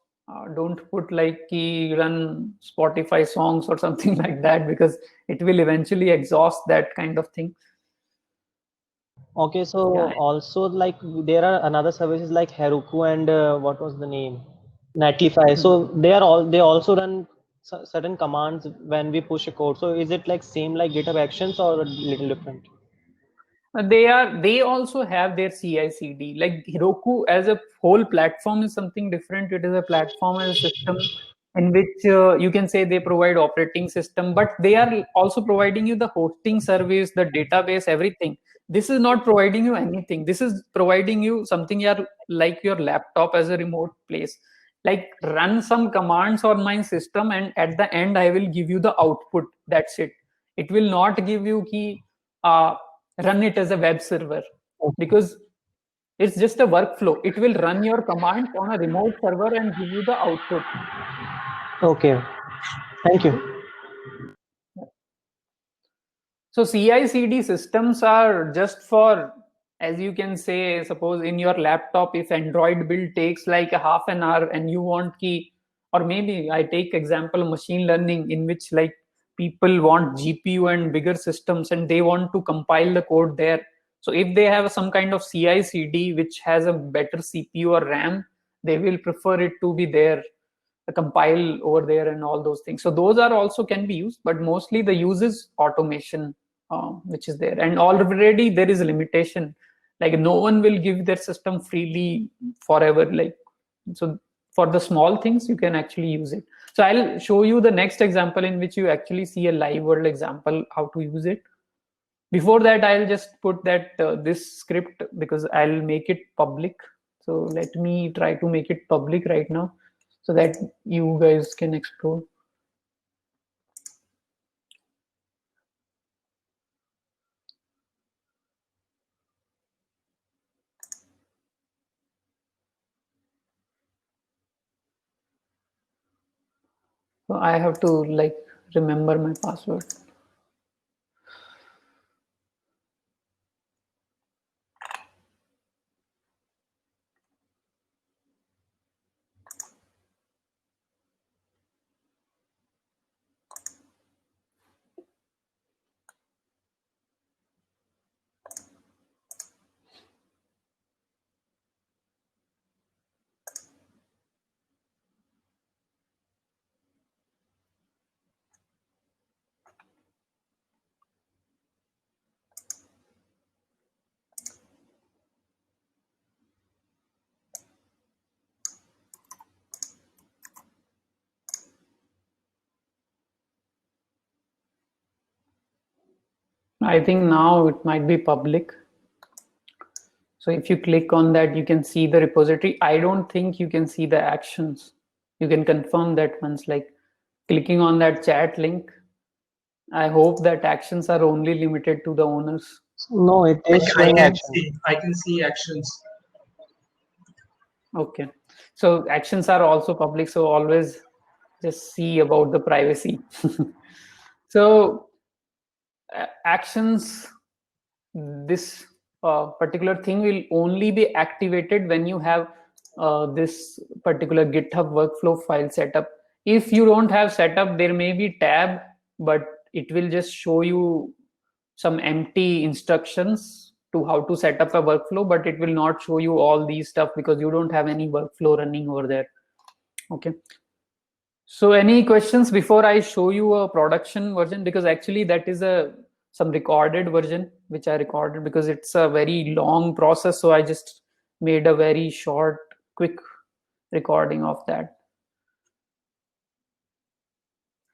[SPEAKER 1] Don't put like key run Spotify songs or something like that, because it will eventually exhaust that kind of thing.
[SPEAKER 6] Okay, so
[SPEAKER 1] Yeah.
[SPEAKER 6] also like there are another services like Heroku and what was the name? Netlify. So they also run certain commands when we push a code. So is it like same like GitHub Actions or a little different?
[SPEAKER 1] They also have their CI/CD. Like Heroku as a whole platform is something different. It is a platform as a system in which you can say they provide operating system, but they are also providing you the hosting service, the database, everything. This is not providing you anything. This is providing you something like your laptop as a remote place. Like run some commands on my system and at the end I will give you the output. That's it. It will not give you key run it as a web server, because it's just a workflow. It will run your command on a remote server and give you the output.
[SPEAKER 6] Okay, thank you.
[SPEAKER 1] So CI/CD systems are just for, as you can say, suppose in your laptop, if Android build takes like a half an hour and you want key, or maybe I take example machine learning in which like people want GPU and bigger systems and they want to compile the code there. So if they have some kind of CI/CD which has a better CPU or RAM, they will prefer it to be there, compile over there and all those things. So those are also can be used, but mostly the use is automation, which is there. And already there is a limitation. Like no one will give their system freely forever. Like, so for the small things, you can actually use it. So I'll show you the next example in which you actually see a live world example, how to use it. Before that, I'll just put that this script, because I'll make it public. So let me try to make it public right now so that you guys can explore. So I have to like remember my password. I think now it might be public. So if you click on that, you can see the repository. I don't think you can see the actions. You can confirm that once, like clicking on that chat link. I hope that actions are only limited to the owners.
[SPEAKER 6] No, it is showing action.
[SPEAKER 4] I can see actions.
[SPEAKER 1] Okay. So actions are also public. So always just see about the privacy. So actions, this particular thing will only be activated when you have this particular GitHub workflow file setup. If you don't have setup, there may be tab, but it will just show you some empty instructions to how to set up a workflow, but it will not show you all these stuff because you don't have any workflow running over there. Okay. So any questions before I show you a production version? Because actually that is some recorded version which I recorded because it's a very long process. So I just made a very short, quick recording of that.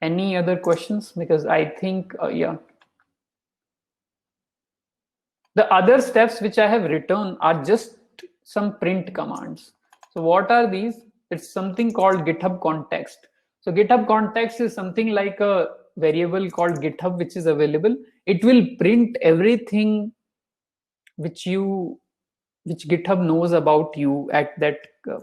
[SPEAKER 1] Any other questions? Because I think, yeah. The other steps which I have written are just some print commands. So what are these? It's something called GitHub context. So GitHub context is something like a variable called GitHub which is available. It will print everything which GitHub knows about you at that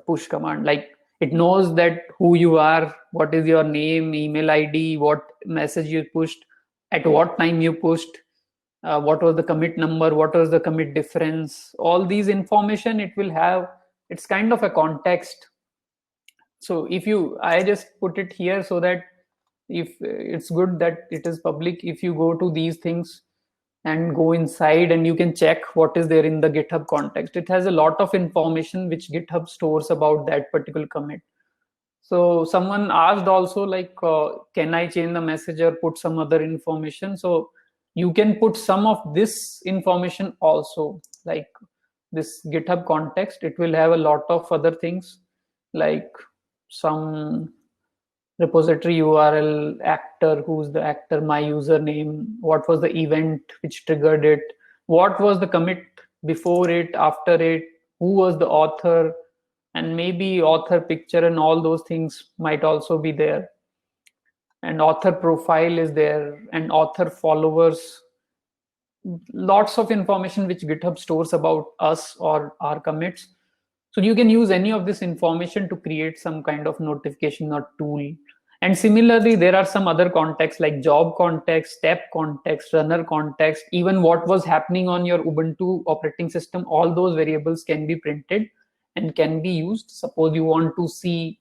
[SPEAKER 1] push command. Like it knows that who you are, what is your name, email ID, what message you pushed, at what time you pushed, what was the commit number, what was the commit difference, all these information it will have. It's kind of a context. So I just put it here so that if it's good that it is public, if you go to these things and go inside and you can check what is there in the GitHub context. It has a lot of information which GitHub stores about that particular commit. So someone asked also like, can I change the message or put some other information? So you can put some of this information also, like this GitHub context. It will have a lot of other things like some repository URL, actor, who's the actor, my username, what was the event which triggered it, what was the commit before it, after it, who was the author, and maybe author picture and all those things might also be there. And author profile is there, and author followers. Lots of information which GitHub stores about us or our commits. So you can use any of this information to create some kind of notification or tool. And similarly, there are some other contexts like job context, step context, runner context, even what was happening on your Ubuntu operating system. All those variables can be printed and can be used. Suppose you want to see,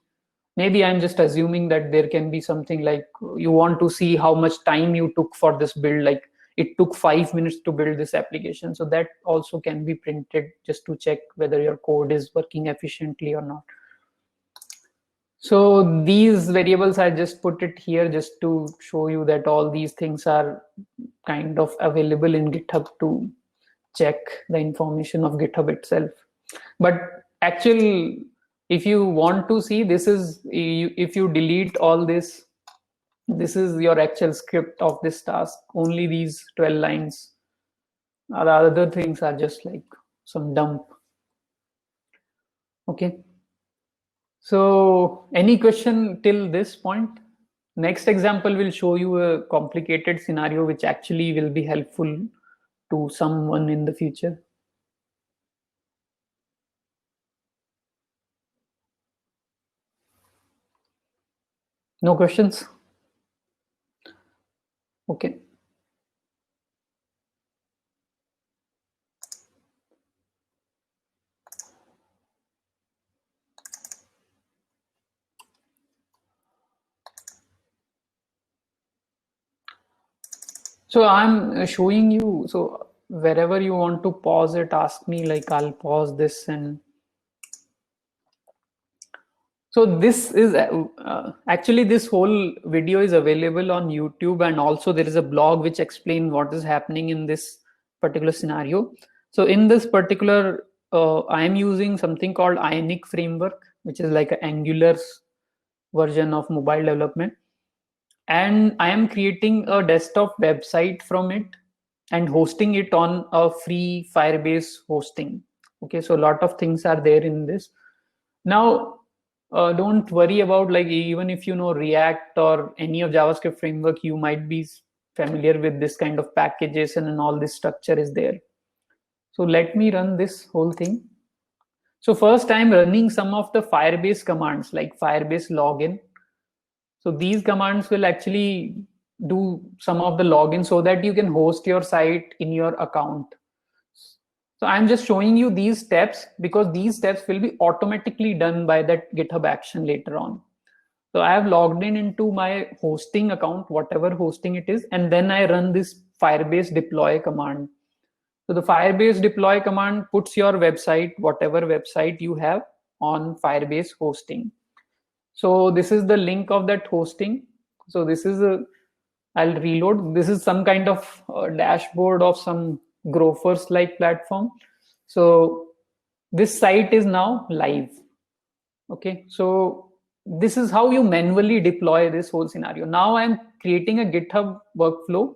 [SPEAKER 1] maybe I'm just assuming that there can be something like you want to see how much time you took for this build, like it took 5 minutes to build this application. So that also can be printed just to check whether your code is working efficiently or not. So these variables, I just put it here just to show you that all these things are kind of available in GitHub to check the information of GitHub itself. But actually, if you want to see, this is, if you delete all this, this is your actual script of this task. Only these 12 lines. The other things are just like some dump. Okay. So any question till this point? Next example will show you a complicated scenario which actually will be helpful to someone in the future. No questions? Okay. So I'm showing you, so wherever you want to pause it, ask me, like I'll pause this. And so this is actually, this whole video is available on YouTube, and also there is a blog which explains what is happening in this particular scenario. So in this particular, I am using something called Ionic framework, which is like an Angular version of mobile development. And I am creating a desktop website from it and hosting it on a free Firebase hosting. Okay, so a lot of things are there in this. Now, don't worry about, like, even if you know React or any of JavaScript framework, you might be familiar with this kind of packages and all this structure is there. So let me run this whole thing. So first I'm running some of the Firebase commands like Firebase login. So these commands will actually do some of the login so that you can host your site in your account. So I'm just showing you these steps because these steps will be automatically done by that GitHub action later on. So I have logged in into my hosting account, whatever hosting it is, and then I run this Firebase deploy command. So the Firebase deploy command puts your website, whatever website you have, on Firebase hosting. So this is the link of that hosting. So this is I'll reload. This is some kind of dashboard of some Grofers like platform. So this site is now live. Okay, so this is how you manually deploy this whole scenario. Now I'm creating a GitHub workflow.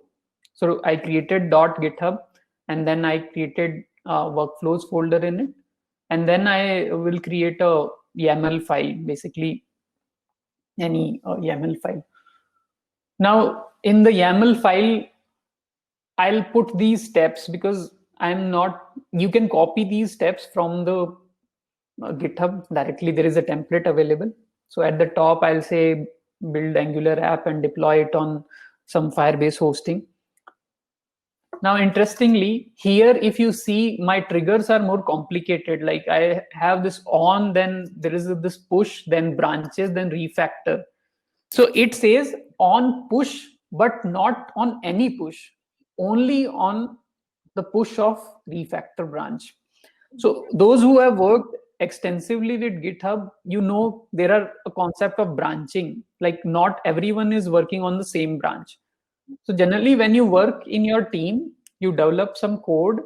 [SPEAKER 1] So I created .github, and then I created workflows folder in it, and then I will create a YAML file, basically any YAML file. Now in the YAML file, I'll put these steps because I'm not, you can copy these steps from the GitHub directly. There is a template available. So at the top, I'll say build Angular app and deploy it on some Firebase hosting. Now, interestingly, here, if you see, my triggers are more complicated. Like I have this on, then there is this push, then branches, then refactor. So it says on push, but not on any push, only on the push of refactor branch. So those who have worked extensively with GitHub, you know, there are a concept of branching. Like not everyone is working on the same branch. So generally when you work in your team, you develop some code,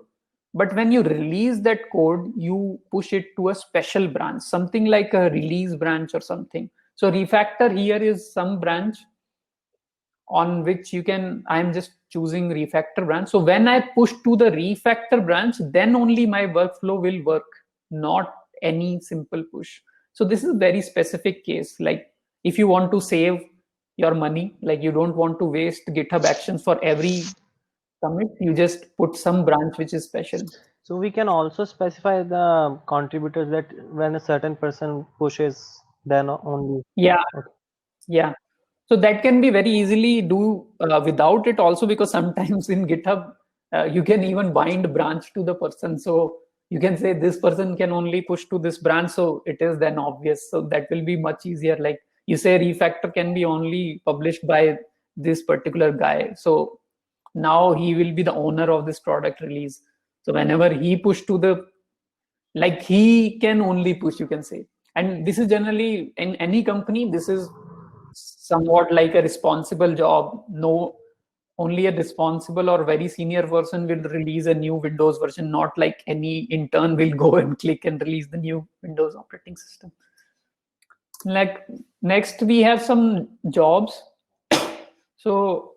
[SPEAKER 1] but when you release that code, you push it to a special branch, something like a release branch or something. So refactor here is some branch on which you can, I'm just choosing refactor branch. So when I push to the refactor branch, then only my workflow will work, not any simple push. So this is a very specific case. Like if you want to save your money, like you don't want to waste GitHub Actions for every commit, you just put some branch which is special.
[SPEAKER 6] So we can also specify the contributors that when a certain person pushes, then only.
[SPEAKER 1] Yeah.
[SPEAKER 6] Okay.
[SPEAKER 1] Yeah. So that can be very easily do without it also, because sometimes in GitHub, you can even bind branch to the person. So you can say this person can only push to this branch. So it is then obvious. So that will be much easier. Like you say refactor can be only published by this particular guy. So now he will be the owner of this product release. So whenever he push to the, like he can only push, you can say. And this is generally in any company, this is somewhat like a responsible job. No, only a responsible or very senior person will release a new Windows version, not like any intern will go and click and release the new Windows operating system. Like next we have some jobs. So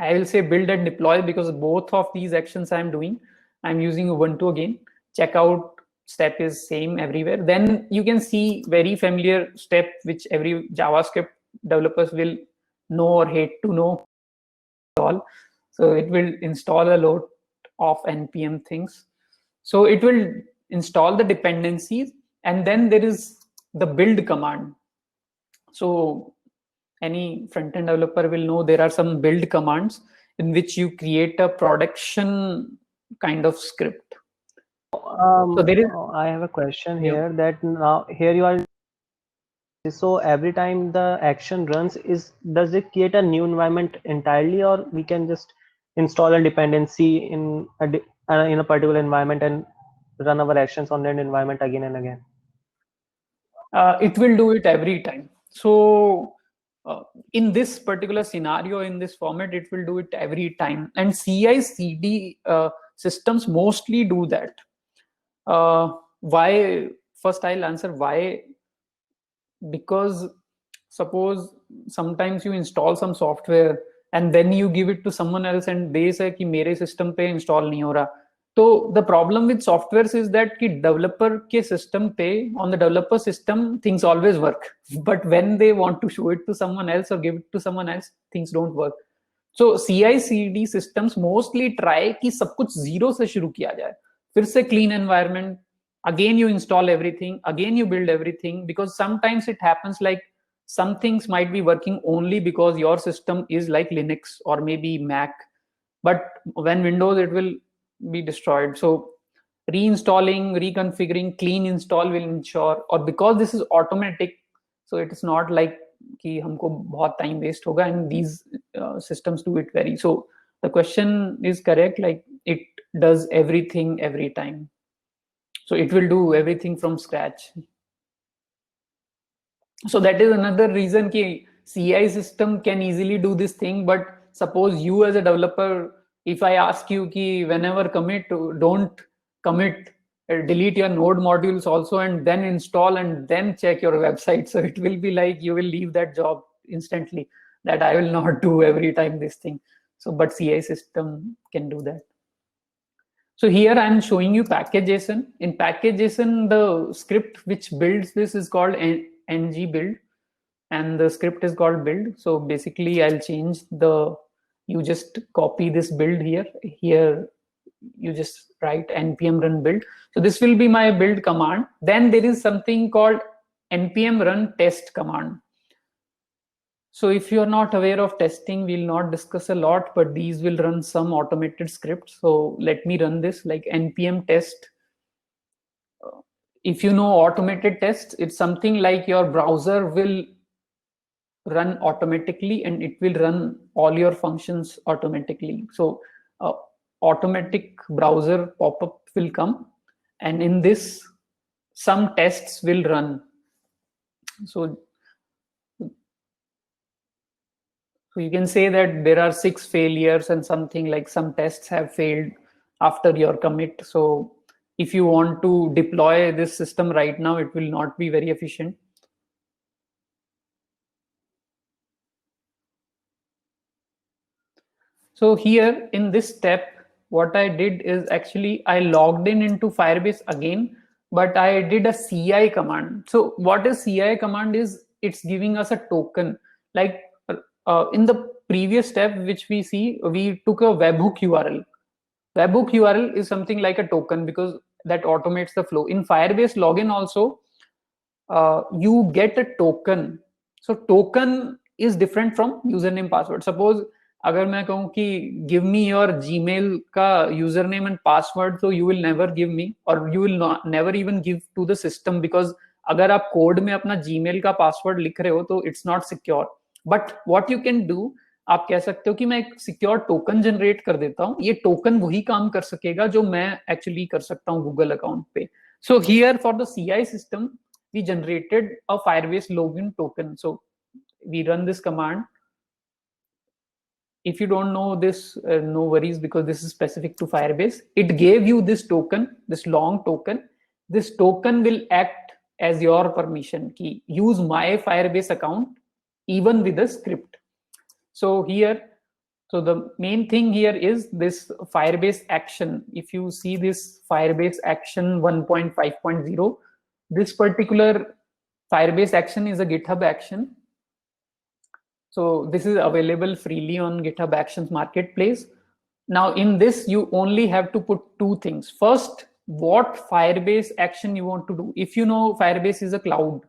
[SPEAKER 1] I will say build and deploy because both of these actions I'm doing, I'm using Ubuntu again. Checkout step is same everywhere. Then you can see very familiar step which every JavaScript developers will know or hate to know. So it will install a lot of npm things. So it will install the dependencies, and then there is the build command. So any front-end developer will know there are some build commands in which you create a production kind of script. So there is,
[SPEAKER 6] I have a question here that now here you are. So every time the action runs, does it create a new environment entirely, or we can just install a dependency in a particular environment and run our actions on that environment again and again?
[SPEAKER 1] it will do it every time. So in this particular scenario, in this format, it will do it every time. And CI/CD systems mostly do that. Why? First, I'll answer why. Because suppose sometimes you install some software and then you give it to someone else and they say कि मेरे system पे install नहीं हो रहा. So the problem with softwares is that कि developer के system पे, on the developer system, things always work. But when they want to show it to someone else or give it to someone else, things don't work. So CI/CD systems mostly try कि सब कुछ zero से शुरू किया जाए. फिर से clean environment, again you install everything, again you build everything, because sometimes it happens like some things might be working only because your system is like Linux or maybe Mac, but when Windows it will be destroyed. So reinstalling, reconfiguring, clean install will ensure, or because this is automatic, So it is not like कि हमको बहुत time waste होगा, and these systems do it very. So the question is correct, like it does everything every time. So it will do everything from scratch. So that is another reason कि CI system can easily do this thing. But suppose you as a developer, if I ask you कि whenever commit, don't commit, delete your node modules also, and then install and then check your website. So it will be like you will leave that job instantly. That I will not do every time this thing. So but CI system can do that. So here I'm showing you package.json. In package.json, the script which builds this is called ng build, and the script is called build. So basically I'll change the, you just copy this build here. Here you just write npm run build. So this will be my build command. Then there is something called npm run test command. So if you are not aware of testing, we'll not discuss a lot, but these will run some automated scripts. So let me run this like npm test. If you know automated tests, it's something like your browser will run automatically and it will run all your functions automatically. So automatic browser pop-up will come, and in this some tests will run. So you can say that there are 6 failures and something, like some tests have failed after your commit. So if you want to deploy this system right now, it will not be very efficient. So here in this step, what I did is actually I logged in into Firebase again, but I did a CI command. So what is CI command is, it's giving us a token. Like in the previous step, which we see, we took a webhook URL. Webhook URL is something like a token because that automates the flow. In Firebase login also, you get a token. So token is different from username password. Suppose अगर मैं कहूँ कि give me your Gmail का username and password, so you will never give me, or you will not never even give to the system, because अगर आप code में अपना Gmail का पासवर्ड लिख रहे हो तो it's not secure. But what you can do, आप कह सकते हो कि मैं एक सिक्योर टोकन जनरेट कर देता हूँ. ये टोकन वही काम कर सकेगा जो मैं एक्चुअली कर सकता हूँ गूगल अकाउंट पे. So here for the CI system, we generated a Firebase login token. So we run this command. If you don't know this, no worries, because this is specific to Firebase. It gave you this token, this long token. This token will act as your permission key. Use my Firebase account even with a script. So here, so the main thing here is this Firebase action. If you see this Firebase action 1.5.0, this particular Firebase action is a GitHub action. So this is available freely on GitHub Actions Marketplace. Now in this, you only have to put 2 things. First, what Firebase action you want to do. If you know Firebase is a cloud.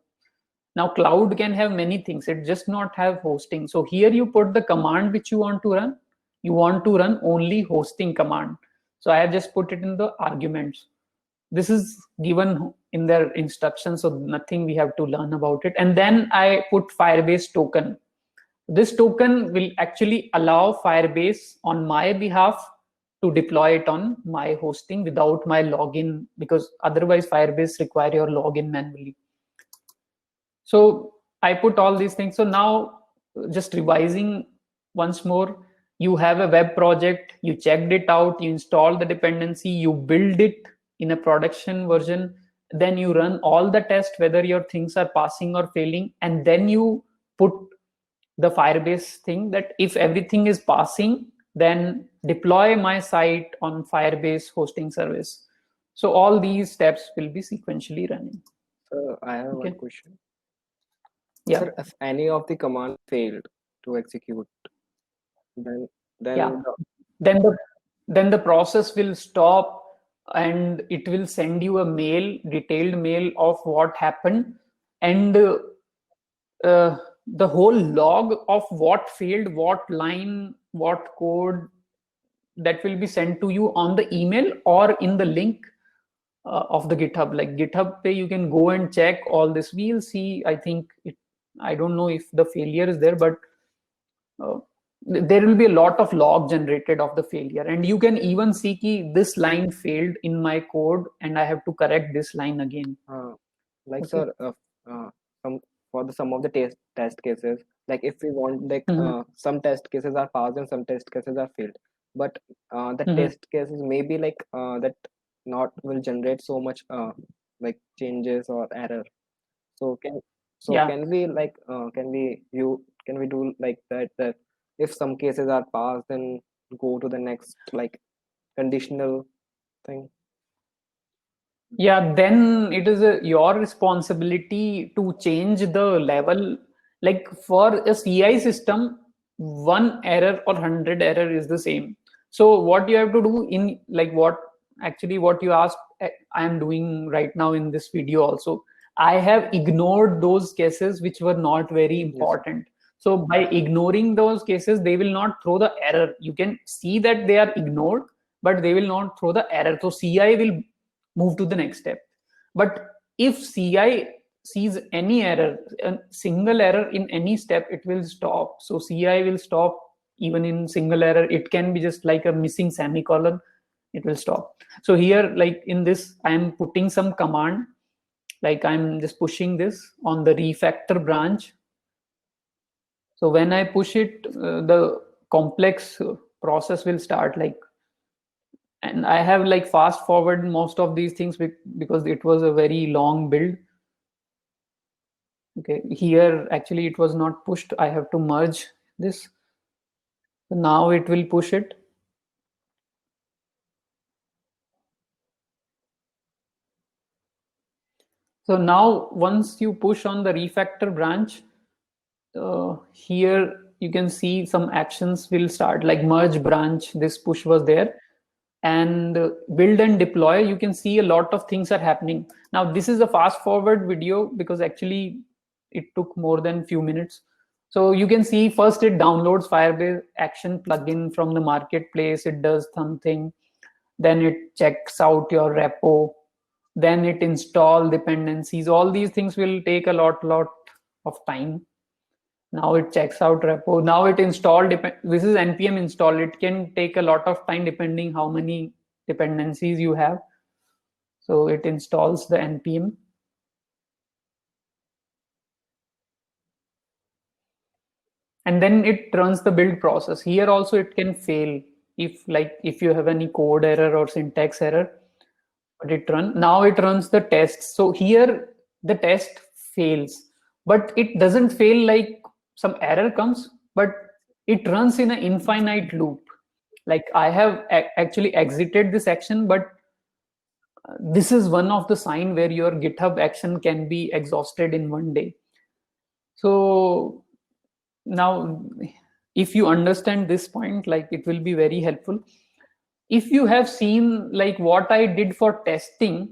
[SPEAKER 1] Now cloud can have many things. It just not have hosting. So here you put the command which you want to run. You want to run only hosting command. So I have just put it in the arguments. This is given in their instructions, so nothing we have to learn about it. And then I put Firebase token. This token will actually allow Firebase on my behalf to deploy it on my hosting without my login, because otherwise Firebase require your login manually. So I put all these things. So now just revising once more, you have a web project, you checked it out, you install the dependency, you build it in a production version, then you run all the tests, whether your things are passing or failing, and then you put the Firebase thing that if everything is passing, then deploy my site on Firebase hosting service. So all these steps will be sequentially running.
[SPEAKER 5] So I have one question.
[SPEAKER 1] Yeah.
[SPEAKER 5] Sir, if any of the command failed to execute, then
[SPEAKER 1] yeah, then the process will stop and it will send you a mail, detailed mail of what happened, and the whole log of what failed, what line, what code, that will be sent to you on the email or in the link of the GitHub. Like GitHub pay, you can go and check all this. We'll see, I think I don't know if the failure is there, but there will be a lot of log generated of the failure, and you can even see ki this line failed in my code and I have to correct this line again.
[SPEAKER 5] Like
[SPEAKER 1] Okay.
[SPEAKER 5] sir, some of the test cases, like if we want like some test cases are passed and some test cases are failed, but the test cases maybe like that not will generate so much like changes or error. So
[SPEAKER 1] Yeah.
[SPEAKER 5] can we like can we do like that if some cases are passed, then go to the next like conditional thing?
[SPEAKER 1] Yeah, then it is your responsibility to change the level. Like for a CI system, one error or 100 error is the same. So what you have to do in like what you asked, I am doing right now in this video also. I have ignored those cases which were not very important. So by ignoring those cases, they will not throw the error. You can see that they are ignored, but they will not throw the error. So CI will move to the next step. But if CI sees any error, a single error in any step, it will stop. So CI will stop even in single error. It can be just like a missing semicolon, it will stop. So here, like in this, I am putting some command, like I'm just pushing this on the refactor branch. So when I push it, the complex process will start, like, and I have like fast forward most of these things because it was a very long build. Okay, here actually it was not pushed. I have to merge this. So now it will push it. So now once you push on the refactor branch, here you can see some actions will start, like merge branch. This push was there. And build and deploy, you can see a lot of things are happening. Now this is a fast forward video because actually it took more than few minutes. So you can see first it downloads Firebase action plugin from the marketplace, it does something, then it checks out your repo, then it install dependencies. All these things will take a lot of time. Now it checks out repo. Now it installed, this is npm install. It can take a lot of time depending how many dependencies you have. So it installs the npm. And then it runs the build process. Here also it can fail if you have any code error or syntax error, but now it runs the tests. So here the test fails, but it doesn't fail like some error comes, but it runs in an infinite loop. Like I have actually exited this action, but this is one of the sign where your GitHub action can be exhausted in one day. So now if you understand this point, like it will be very helpful. If you have seen like what I did for testing,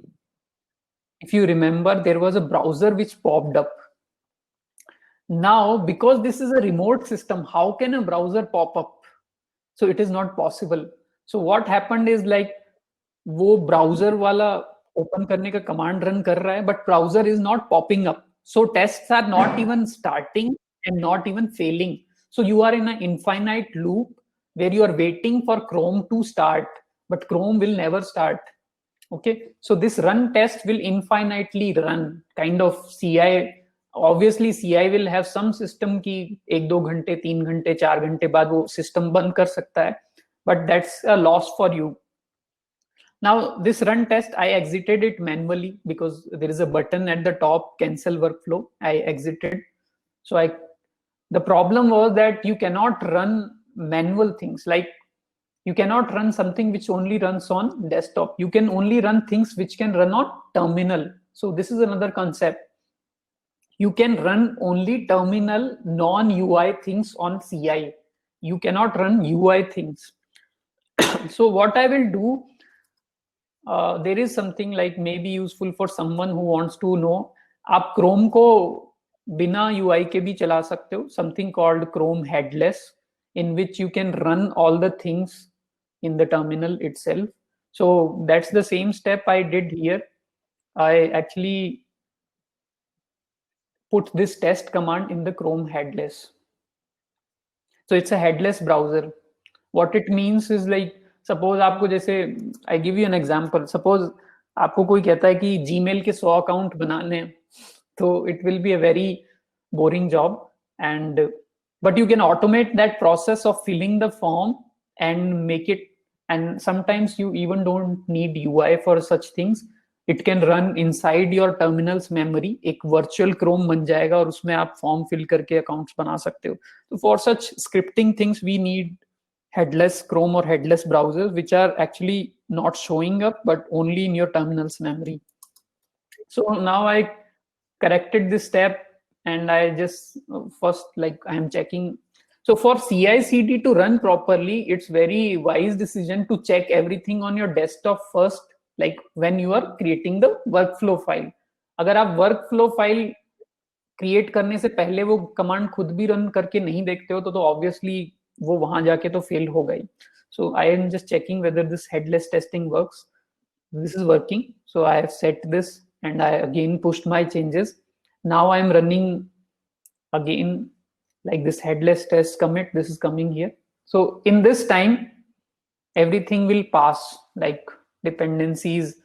[SPEAKER 1] if you remember, there was a browser which popped up. Now, because this is a remote system, how can a browser pop up? So it is not possible. So what happened is like वो browser वाला open करने का command run कर रहा है, but browser is not popping up. So tests are not even starting and not even failing. So you are in an infinite loop where you are waiting for Chrome to start, but Chrome will never start. Okay, so this run test will infinitely run, kind of CI. Obviously CI will have some system की 1-2 घंटे 3 घंटे 4 घंटे बाद वो system बंद कर सकता है, but that's a loss for you. Now this run test, I exited it manually because there is a button at the top, cancel workflow. I exited. So the problem was that you cannot run manual things. Like you cannot run something which only runs on desktop. You can only run things which can run on terminal. So this is another concept. You can run only terminal non-UI things on CI. You cannot run UI things. So what I will do, there is something like maybe useful for someone who wants to know. आप Chrome को बिना UI के भी चला सकते हो. Something called Chrome Headless, in which you can run all the things in the terminal itself. So that's the same step I did here. I actually put this test command in the Chrome headless. So it's a headless browser. What it means is like, suppose आपको जैसे, I give you an example. Suppose आपको कोई कहता है कि Gmail के 100 account बना लें, तो it will be a very boring job, and but you can automate that process of filling the form and make it, and sometimes you even don't need UI for such things. It can run inside your terminal's memory. एक virtual Chrome बन जाएगा और उसमें आप form fill करके accounts बना सकते हो. So for such scripting things, we need headless Chrome or headless browsers, which are actually not showing up, but only in your terminal's memory. So now I corrected this step, and I just first, like, I am checking. So for CI/CD to run properly, it's very wise decision to check everything on your desktop first, like when you are creating the workflow file. अगर आप workflow file create करने से पहले वो command खुद भी run करके नहीं देखते हो, तो obviously वो वहां जाके तो fail हो गई. So I am just checking whether this headless testing works. This is working. So I have set this, and I again pushed my changes. Now I'm running again like this headless test commit. This is coming here. So in this time, everything will pass, like dependencies.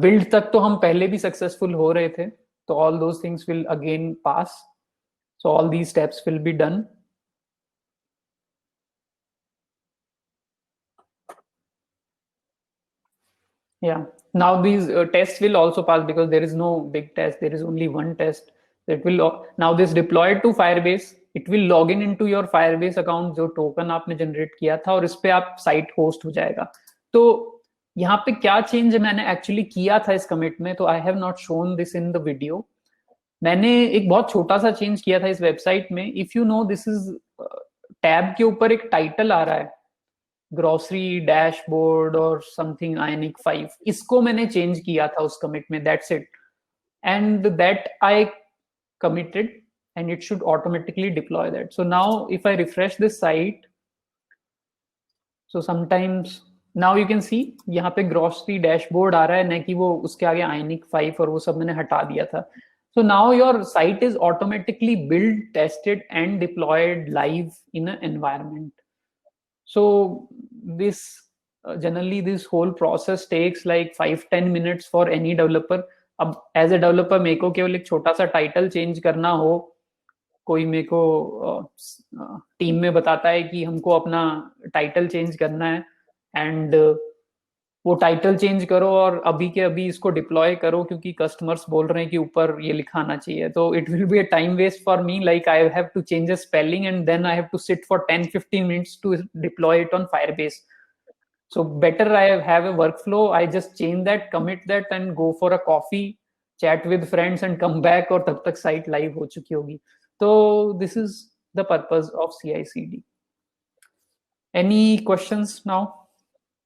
[SPEAKER 1] Build तक तो हम पहले भी successful हो रहे थे. So all those things will again pass. So all these steps will be done. Yeah. Now these tests will also pass because there is no big test. There is only one test that will now this deployed to Firebase. It will log in into your Firebase account जो token आपने generate किया था, और इस पे आप site host हो जाएगा. तो यहाँ पे क्या change मैंने actually किया था इस commit में, तो I have not shown this in the video. मैंने एक बहुत छोटा सा change किया था इस website में. If you know, this is tab के ऊपर एक title आ रहा है, ग्रोसरी डैशबोर्ड और समथिंग आयनिक 5. इसको मैंने चेंज किया था उस कमिट में. That's it, and that I committed, and it should automatically deploy that. So now if I refresh this site, so sometimes now you can see यहाँ पे ग्रोसरी डैशबोर्ड आ रहा है, न कि वो उसके आगे आयनिक 5 और वो सब मैंने हटा दिया था. So now your site is automatically built, tested, and deployed live in an environment. So this generally this whole process takes like 5-10 minutes for any developer. अब as a developer मेरे को केवल एक छोटा सा टाइटल चेंज करना हो, कोई मेरे को टीम में बताता है कि हमको अपना टाइटल चेंज करना है, एंड वो टाइटल चेंज करो और अभी के अभी इसको डिप्लॉय करो क्योंकि कस्टमर्स बोल रहे हैं कि ऊपर ये लिखाना चाहिए. तो it will be a time waste for me. Like I have to change a spelling and then I have to sit for 10-15 minutes to deploy it on Firebase. So better I have a workflow. I just change that, commit that, and go for a coffee, chat with friends, and come back. और तब तक site live हो चुकी होगी. So this is the purpose of CI/CD. Any questions now?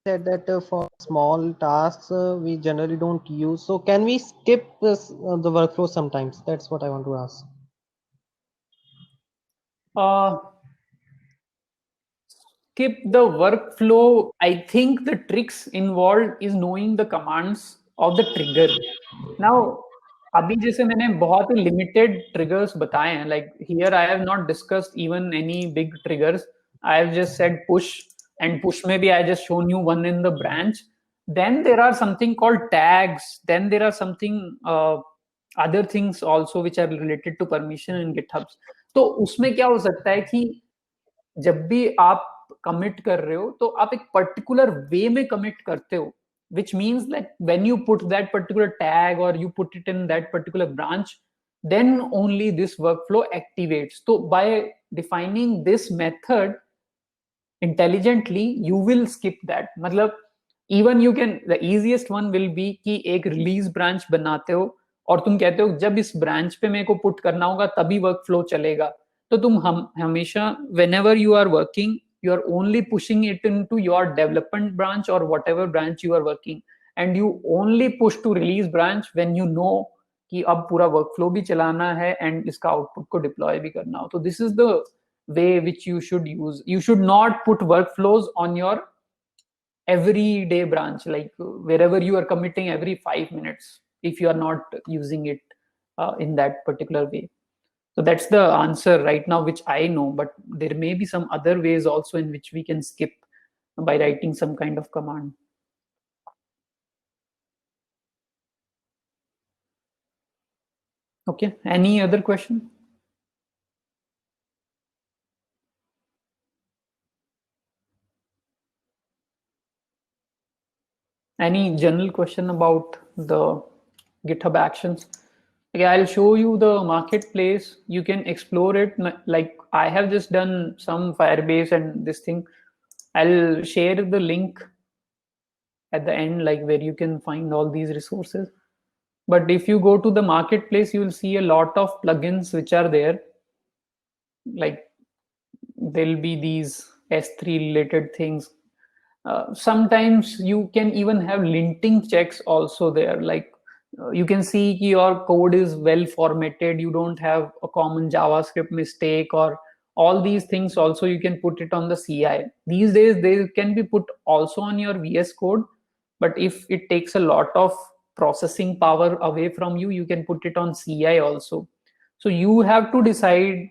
[SPEAKER 6] Said that for small tasks we generally don't use, so can we skip this, the workflow sometimes? That's what I want to ask.
[SPEAKER 1] Skip the workflow. I think the tricks involved is knowing the commands of the trigger. Now अभी जैसे मैंने बहुत ही limited triggers बताए हैं, like here I have not discussed even any big triggers. I have just said push, and push maybe I just shown you one in the branch. Then there are something called tags. Then there are something other things also which are related to permission in GitHubs. तो उसमें क्या हो सकता है कि जब भी आप कमिट कर रहे हो तो आप एक पर्टिकुलर वे में कमिट करते हो, which means that when you put that particular tag or you put it in that particular branch, then only this workflow activates. So by defining this method intelligently, you will skip that. मतलब even you can, the easiest one will be कि एक release branch बनाते हो और तुम कहते हो जब इस branch पे मेरे को put करना होगा तभी workflow चलेगा. तो तुम हमेशा whenever you are working, you are only pushing it into your development branch or whatever branch you are working, and you only push to release branch when you know कि अब पूरा workflow भी चलाना है and इसका output को deploy भी करना हो. तो this is the way which you should use. You should not put workflows on your everyday branch, like wherever you are committing every 5 minutes, if you are not using it in that particular way. So that's the answer right now, which I know, but there may be some other ways also in which we can skip by writing some kind of command. Okay, any other question? Any general question about the GitHub Actions? Okay, I'll show you the marketplace. You can explore it. Like I have just done some Firebase and this thing. I'll share the link at the end, like where you can find all these resources. But if you go to the marketplace, you will see a lot of plugins which are there. Like there'll be these S3 related things. Sometimes you can even have linting checks also there. Like you can see your code is well formatted, you don't have a common JavaScript mistake, or all these things also you can put it on the CI. These days they can be put also on your VS Code, but if it takes a lot of processing power away from you, you can put it on CI also. So you have to decide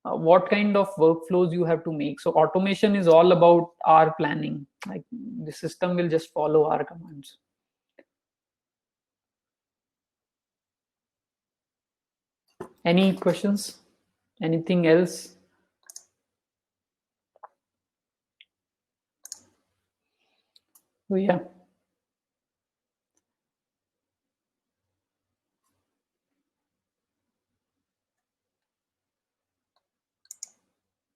[SPEAKER 1] what kind of workflows you have to make. So automation is all about our planning. Like the system will just follow our commands. Any questions? Anything else? Oh, yeah.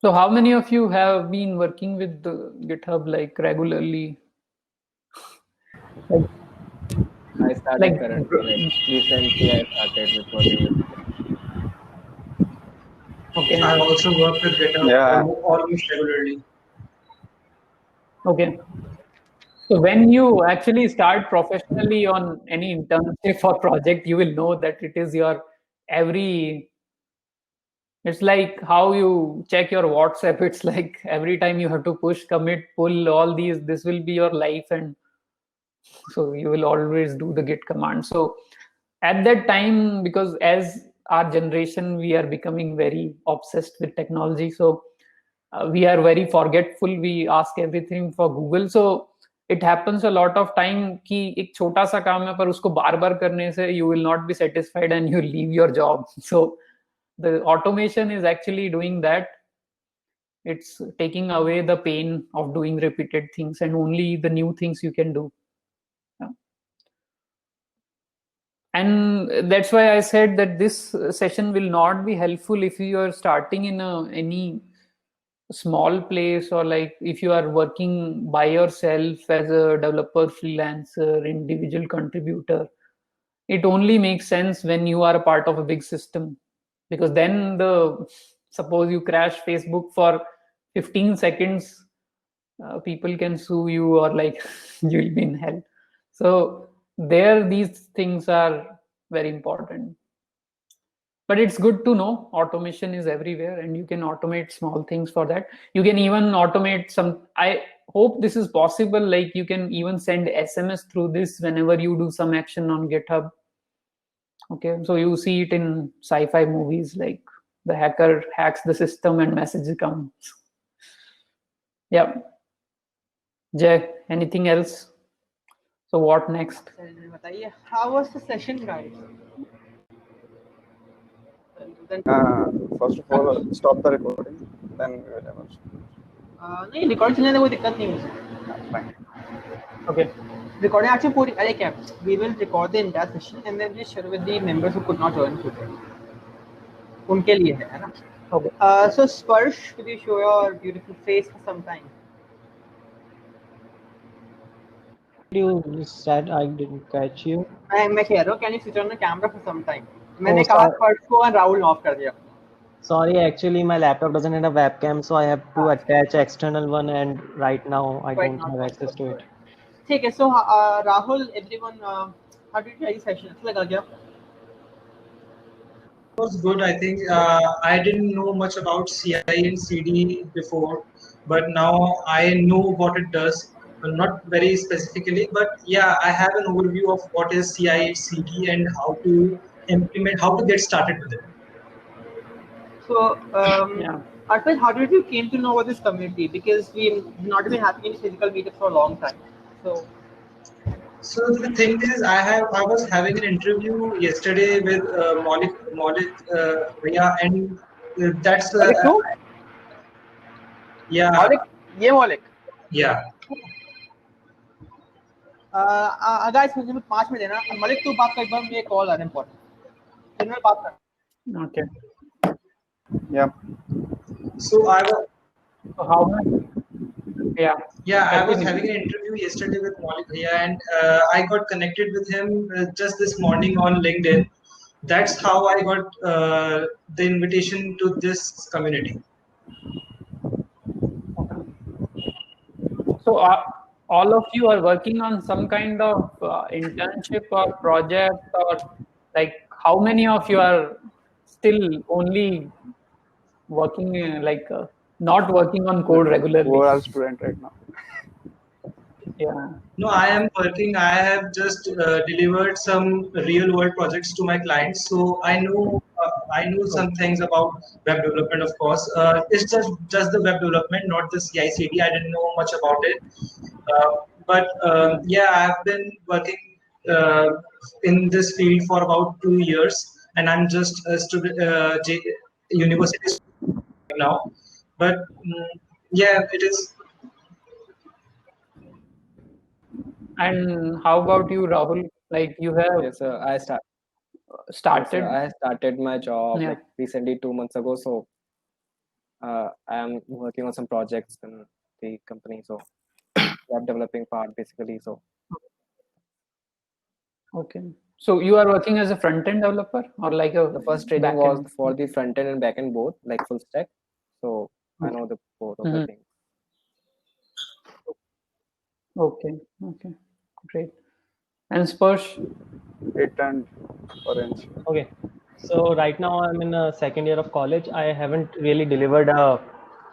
[SPEAKER 1] So how many of you have been working with the GitHub like regularly? Like,
[SPEAKER 5] I started
[SPEAKER 1] like
[SPEAKER 5] currently, like recently I started with working with it.
[SPEAKER 1] okay.
[SPEAKER 4] I also work with GitHub almost regularly.
[SPEAKER 1] Okay. So when you actually start professionally on any internship or project, you will know that it is your every, it's like how you check your WhatsApp. It's like every time you have to push, commit, pull, all these, this will be your life. And so you will always do the git command. So at that time, because as our generation, we are becoming very obsessed with technology. So we are very forgetful. We ask everything for Google. So it happens a lot of time कि एक छोटा सा काम है पर उसको बार बार करने से you will not be satisfied and you leave your job. So the automation is actually doing that. It's taking away the pain of doing repeated things and only the new things you can do. Yeah. And that's why I said that this session will not be helpful if you are starting in any small place, or like if you are working by yourself as a developer, freelancer, individual contributor. It only makes sense when you are a part of a big system, because then suppose you crash Facebook for 15 seconds, people can sue you, or like you'll be in hell. So there these things are very important. But it's good to know automation is everywhere and you can automate small things for that. You can even automate some, I hope this is possible, like you can even send SMS through this whenever you do some action on GitHub. Okay, so you see it in sci-fi movies, like the hacker hacks the system and message comes. Yeah. Jay, anything else? So what next?
[SPEAKER 2] How was the session, guys?
[SPEAKER 7] First of all, stop the recording, then we will emerge.
[SPEAKER 2] नहीं record चलने में कोई दिक्कत नहीं मुझे.
[SPEAKER 7] Fine.
[SPEAKER 2] Okay. Recording actually पूरी अरे क्या? We will record the entire session and then we share with the members who could not join today. उनके लिए है ना?
[SPEAKER 1] Okay.
[SPEAKER 2] So Sparsh, could you show your beautiful face for some time?
[SPEAKER 6] You said I didn't catch you.
[SPEAKER 2] मैं कह रहा हूँ, can you switch on the camera for some time? मैंने कहा Sparsh को और राहुल ऑफ कर दिया.
[SPEAKER 6] Sorry, actually my laptop doesn't have a webcam, so I have to attach external one, and right now I don't have access to it.
[SPEAKER 2] ठीक है. So Rahul, everyone, how did you try the session? अच्छा लगा क्या?
[SPEAKER 4] It was good. I think I didn't know much about CI and CD before, but now I know what it does. Not very specifically, but yeah, I have an overview of what is CI and CD and how to implement, how to get started with it.
[SPEAKER 2] So,
[SPEAKER 1] Yeah.
[SPEAKER 2] Arpit, how did you came to know about this community? Because we've not been having any physical meetups for a long time. So,
[SPEAKER 4] So the thing is, I was having an interview yesterday with Maulik Bhaiya, and that's
[SPEAKER 2] Malik, who?
[SPEAKER 4] yeah,
[SPEAKER 2] Malik, ये Malik.
[SPEAKER 4] yeah.
[SPEAKER 2] Guys, मुझे 5 minute देना. मलिक तू बात कर, एक बार मुझे call आ रहा है important. फिर मैं बात कर.
[SPEAKER 1] Okay.
[SPEAKER 7] Yeah.
[SPEAKER 4] So I was.
[SPEAKER 1] So how much? Yeah.
[SPEAKER 4] Yeah, I was
[SPEAKER 1] Continue.
[SPEAKER 4] having an interview yesterday with Maulik Bhaiya, and I got connected with him just this morning on LinkedIn. That's how I got the invitation to this community.
[SPEAKER 1] So all of you are working on some kind of internship or project, or like how many of you are still only working not working on code regularly?
[SPEAKER 7] Who are student right now?
[SPEAKER 1] Yeah.
[SPEAKER 4] No, I am working. I have just delivered some real world projects to my clients, so I know some things about web development. Of course, it's just the web development, not the CI/CD. I didn't know much about it, but yeah, I have been working uh, in this field for about 2 years, and I'm just a student, university student now. But yeah, it is.
[SPEAKER 1] And how about you, Rahul? Like you have
[SPEAKER 5] Yes, sir. Yes, sir,
[SPEAKER 1] started.
[SPEAKER 5] I started my job
[SPEAKER 1] Yeah.
[SPEAKER 5] like recently 2 months ago. So I am working on some projects in the company. So web developing part basically. So
[SPEAKER 1] Okay. So you are working as a front-end developer or like a
[SPEAKER 5] the first training was
[SPEAKER 1] back-end?
[SPEAKER 5] for the front end and back end both, like full stack. So I know the both of the
[SPEAKER 1] Mhm.
[SPEAKER 5] things.
[SPEAKER 1] Okay. Okay. Great. And Sparsh?
[SPEAKER 7] 8 and orange.
[SPEAKER 6] Okay. So right now I'm in a second year of college. I haven't really delivered a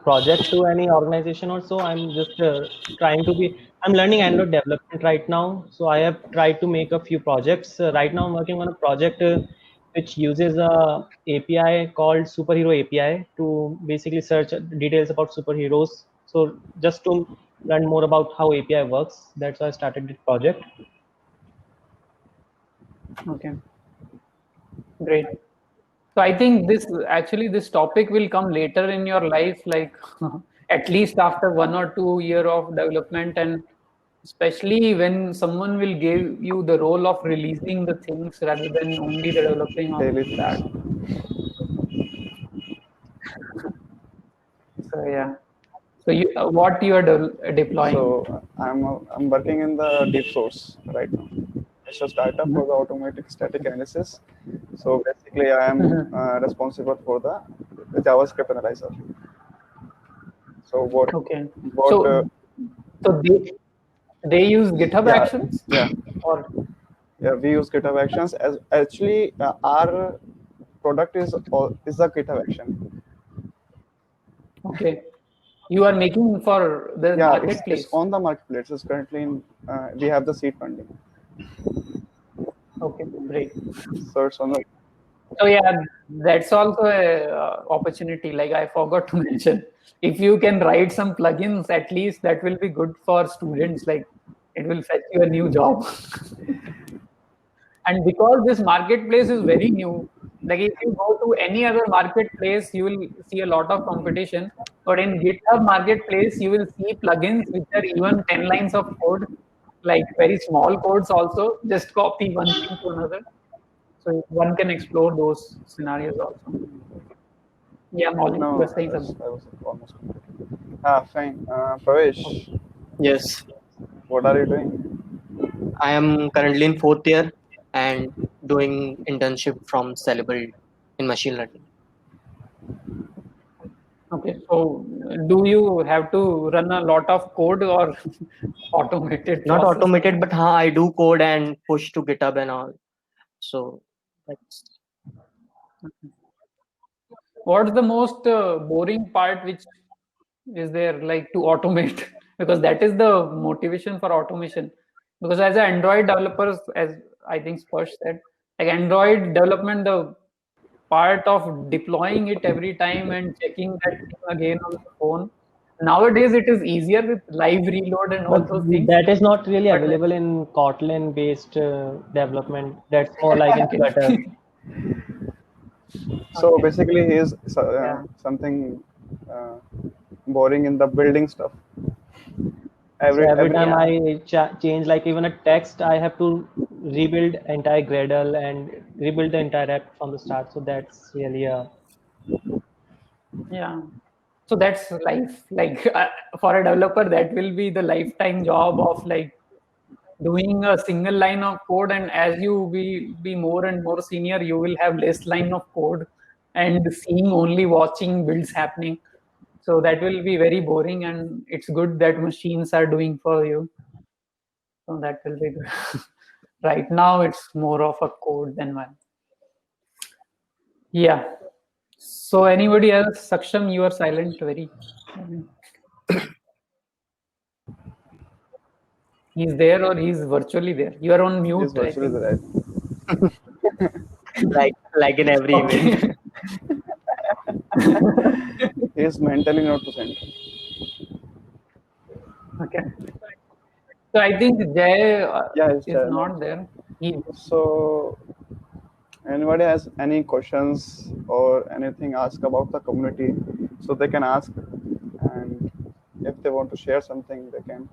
[SPEAKER 6] project to any organization or so. I'm just I'm learning Android development right now. So I have tried to make a few projects. Right now I'm working on a project which uses a API called Superhero API to basically search details about superheroes. So just to learn more about how API works, that's why I started this project.
[SPEAKER 1] Okay. Great. So I think this topic will come later in your life, like at least after 1 or 2 years of development, and especially when someone will give you the role of releasing the things rather than only the developing of
[SPEAKER 7] Daily
[SPEAKER 1] that.
[SPEAKER 7] things.
[SPEAKER 1] So yeah. So what you are deploying?
[SPEAKER 7] So I'm working in the deep source right now. It's a startup for the automatic static analysis. So basically, I am responsible for the JavaScript analyzer. So what?
[SPEAKER 1] Okay.
[SPEAKER 7] What?
[SPEAKER 1] So they use GitHub
[SPEAKER 7] Yeah,
[SPEAKER 1] Actions?
[SPEAKER 7] yeah.
[SPEAKER 1] Or
[SPEAKER 7] Yeah, we use GitHub Actions as actually our product is a GitHub action.
[SPEAKER 1] okay. You are making for the
[SPEAKER 7] Yeah,
[SPEAKER 1] marketplace.
[SPEAKER 7] it's on the marketplace. It's currently in. We have the seed funding.
[SPEAKER 1] Okay, great.
[SPEAKER 7] So it's on the.
[SPEAKER 1] So yeah, that's also a opportunity. Like I forgot to mention, if you can write some plugins, at least that will be good for students. Like it will fetch you a new job. And because this marketplace is very new, like if you go to any other marketplace, you will see a lot of competition. But in GitHub Marketplace, you will see plugins which are even 10 lines of code, like very small codes also, just copy one thing to another. So one can explore those scenarios also. Yeah, Molly, you
[SPEAKER 7] No,
[SPEAKER 1] were saying something.
[SPEAKER 7] I was almost. Fine. Pravesh,
[SPEAKER 8] Yes,
[SPEAKER 7] what are you doing?
[SPEAKER 8] I am currently in fourth year and doing internship from Cellebuild in machine learning.
[SPEAKER 1] Okay, so do you have to run a lot of code or automated
[SPEAKER 8] Not
[SPEAKER 1] process?
[SPEAKER 8] automated, but I do code and push to GitHub and all. So that's
[SPEAKER 1] What's the most boring part which is there like to automate? Because that is the motivation for automation. Because as an Android developers, as I think Sparsh said, Like Android development, the part of deploying it every time and checking that thing again on the phone. Nowadays, it is easier with live reload and all
[SPEAKER 6] But
[SPEAKER 1] those things.
[SPEAKER 6] that is not really
[SPEAKER 1] But
[SPEAKER 6] available in Kotlin based development. That's more like in Flutter.
[SPEAKER 7] So
[SPEAKER 1] Okay.
[SPEAKER 7] basically, he is
[SPEAKER 1] Yeah.
[SPEAKER 7] something boring in the building stuff.
[SPEAKER 6] So every time
[SPEAKER 1] Yeah.
[SPEAKER 6] I change like even a text, I have to rebuild entire Gradle and rebuild the entire app from the start. So that's really a
[SPEAKER 1] Yeah. So that's life. Like for a developer, that will be the lifetime job of like doing a single line of code. And as you be more and more senior, you will have less line of code and seeing only watching builds happening. So that will be very boring. And it's good that machines are doing for you. So that will be good. Right now, it's more of a code than one. Yeah. So anybody else? Saksham, you are silent. Very. He's there or he's virtually there. You are on
[SPEAKER 7] He
[SPEAKER 1] mute,
[SPEAKER 7] is
[SPEAKER 1] I
[SPEAKER 7] virtually
[SPEAKER 1] think.
[SPEAKER 7] right.
[SPEAKER 8] like in every event.
[SPEAKER 1] Okay.
[SPEAKER 7] He is mentally not present.
[SPEAKER 1] Okay. So I think Jay
[SPEAKER 7] Yeah, he's
[SPEAKER 1] is
[SPEAKER 7] there.
[SPEAKER 1] not there. He,
[SPEAKER 7] So, anybody has any questions or anything ask about the community, so they can ask, and if they want to share something, they can.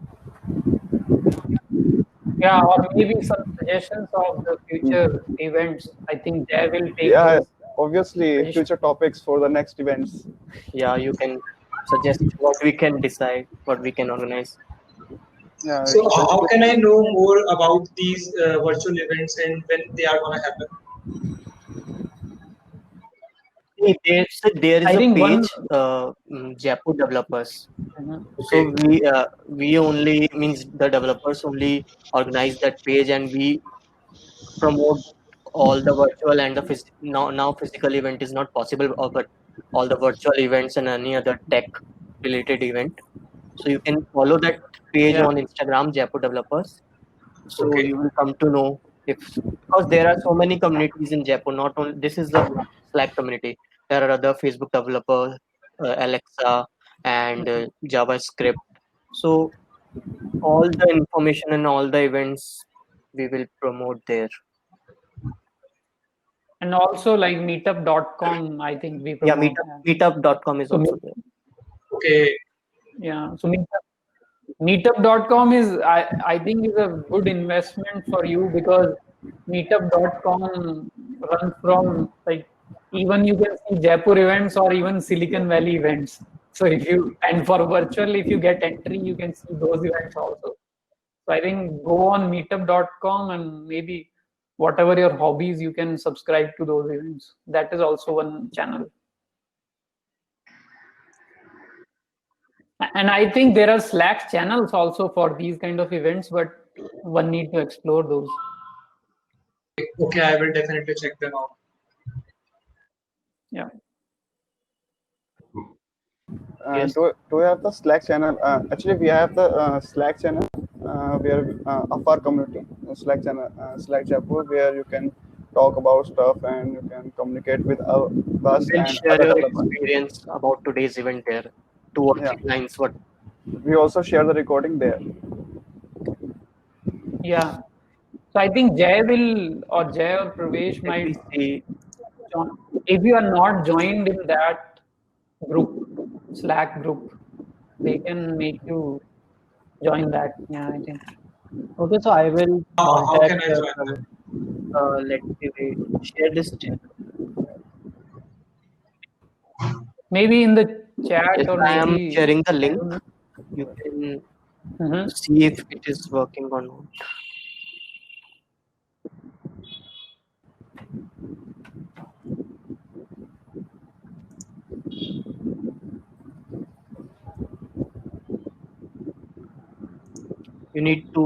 [SPEAKER 1] yeah, or maybe some suggestions of the future events. I think Jay will take
[SPEAKER 7] Yeah,
[SPEAKER 1] those
[SPEAKER 7] obviously,
[SPEAKER 1] suggestions.
[SPEAKER 7] future topics for the next events.
[SPEAKER 8] Yeah, you can suggest what we can decide, what we can organize.
[SPEAKER 7] Yeah.
[SPEAKER 4] So how can I know more about these virtual events and when they are gonna happen?
[SPEAKER 8] There is
[SPEAKER 1] I
[SPEAKER 8] a
[SPEAKER 1] think one.
[SPEAKER 8] page, Jaipur developers.
[SPEAKER 1] Mhm.
[SPEAKER 8] So we only means the developers only organize that page, and we promote all the virtual and the now physical event is not possible, but all the virtual events and any other tech related event. So you can follow that page
[SPEAKER 1] Yeah.
[SPEAKER 8] on Instagram, Jaipur developers. So
[SPEAKER 4] Okay.
[SPEAKER 8] you will come to know if, because there are so many communities in Jaipur. Not only this is the Slack community. There are other Facebook developers, Alexa, and JavaScript. So all the information and all the events we will promote there.
[SPEAKER 1] And also like meetup.com, I think we
[SPEAKER 8] Yeah,
[SPEAKER 1] promote.
[SPEAKER 8] meetup.com is
[SPEAKER 1] So
[SPEAKER 8] also there.
[SPEAKER 4] Okay.
[SPEAKER 1] yeah. So meetup.com is I think is a good investment for you, because meetup.com runs from like, even you can see Jaipur events or even Silicon Valley events. So if you, and for virtual, if you get entry, you can see those events also. So I think go on meetup.com, and maybe whatever your hobbies, you can subscribe to those events. That is also one channel. And I think there are Slack channels also for these kind of events, but one need to explore those.
[SPEAKER 4] Okay, I will definitely check them out.
[SPEAKER 1] Yeah.
[SPEAKER 8] Yes.
[SPEAKER 7] Do we have the Slack channel? Actually, we have the Slack channel where of our community, Slack channel, Slack Jaipur, where you can talk about stuff and you can communicate with us
[SPEAKER 8] We'll
[SPEAKER 7] and
[SPEAKER 8] share
[SPEAKER 7] other
[SPEAKER 8] your
[SPEAKER 7] developers.
[SPEAKER 8] experience about today's event there. 2 or 3
[SPEAKER 7] Yeah.
[SPEAKER 8] lines. What?
[SPEAKER 7] We also share the recording there.
[SPEAKER 1] Yeah. So I think Jay or Pravesh
[SPEAKER 8] Let me
[SPEAKER 1] might
[SPEAKER 8] see.
[SPEAKER 1] join. If you are not joined in that group, Slack group, they can make you join that. Yeah, I think.
[SPEAKER 6] okay. So I will
[SPEAKER 4] How can
[SPEAKER 6] contact.
[SPEAKER 4] I join them?
[SPEAKER 8] Let me share this chat.
[SPEAKER 1] Maybe in the chat,
[SPEAKER 8] Yes,
[SPEAKER 1] or
[SPEAKER 8] I am
[SPEAKER 1] maybe
[SPEAKER 8] sharing the
[SPEAKER 1] I
[SPEAKER 8] link.
[SPEAKER 1] don't know.
[SPEAKER 8] You can
[SPEAKER 1] Mhm.
[SPEAKER 8] see if it is working or not. You need to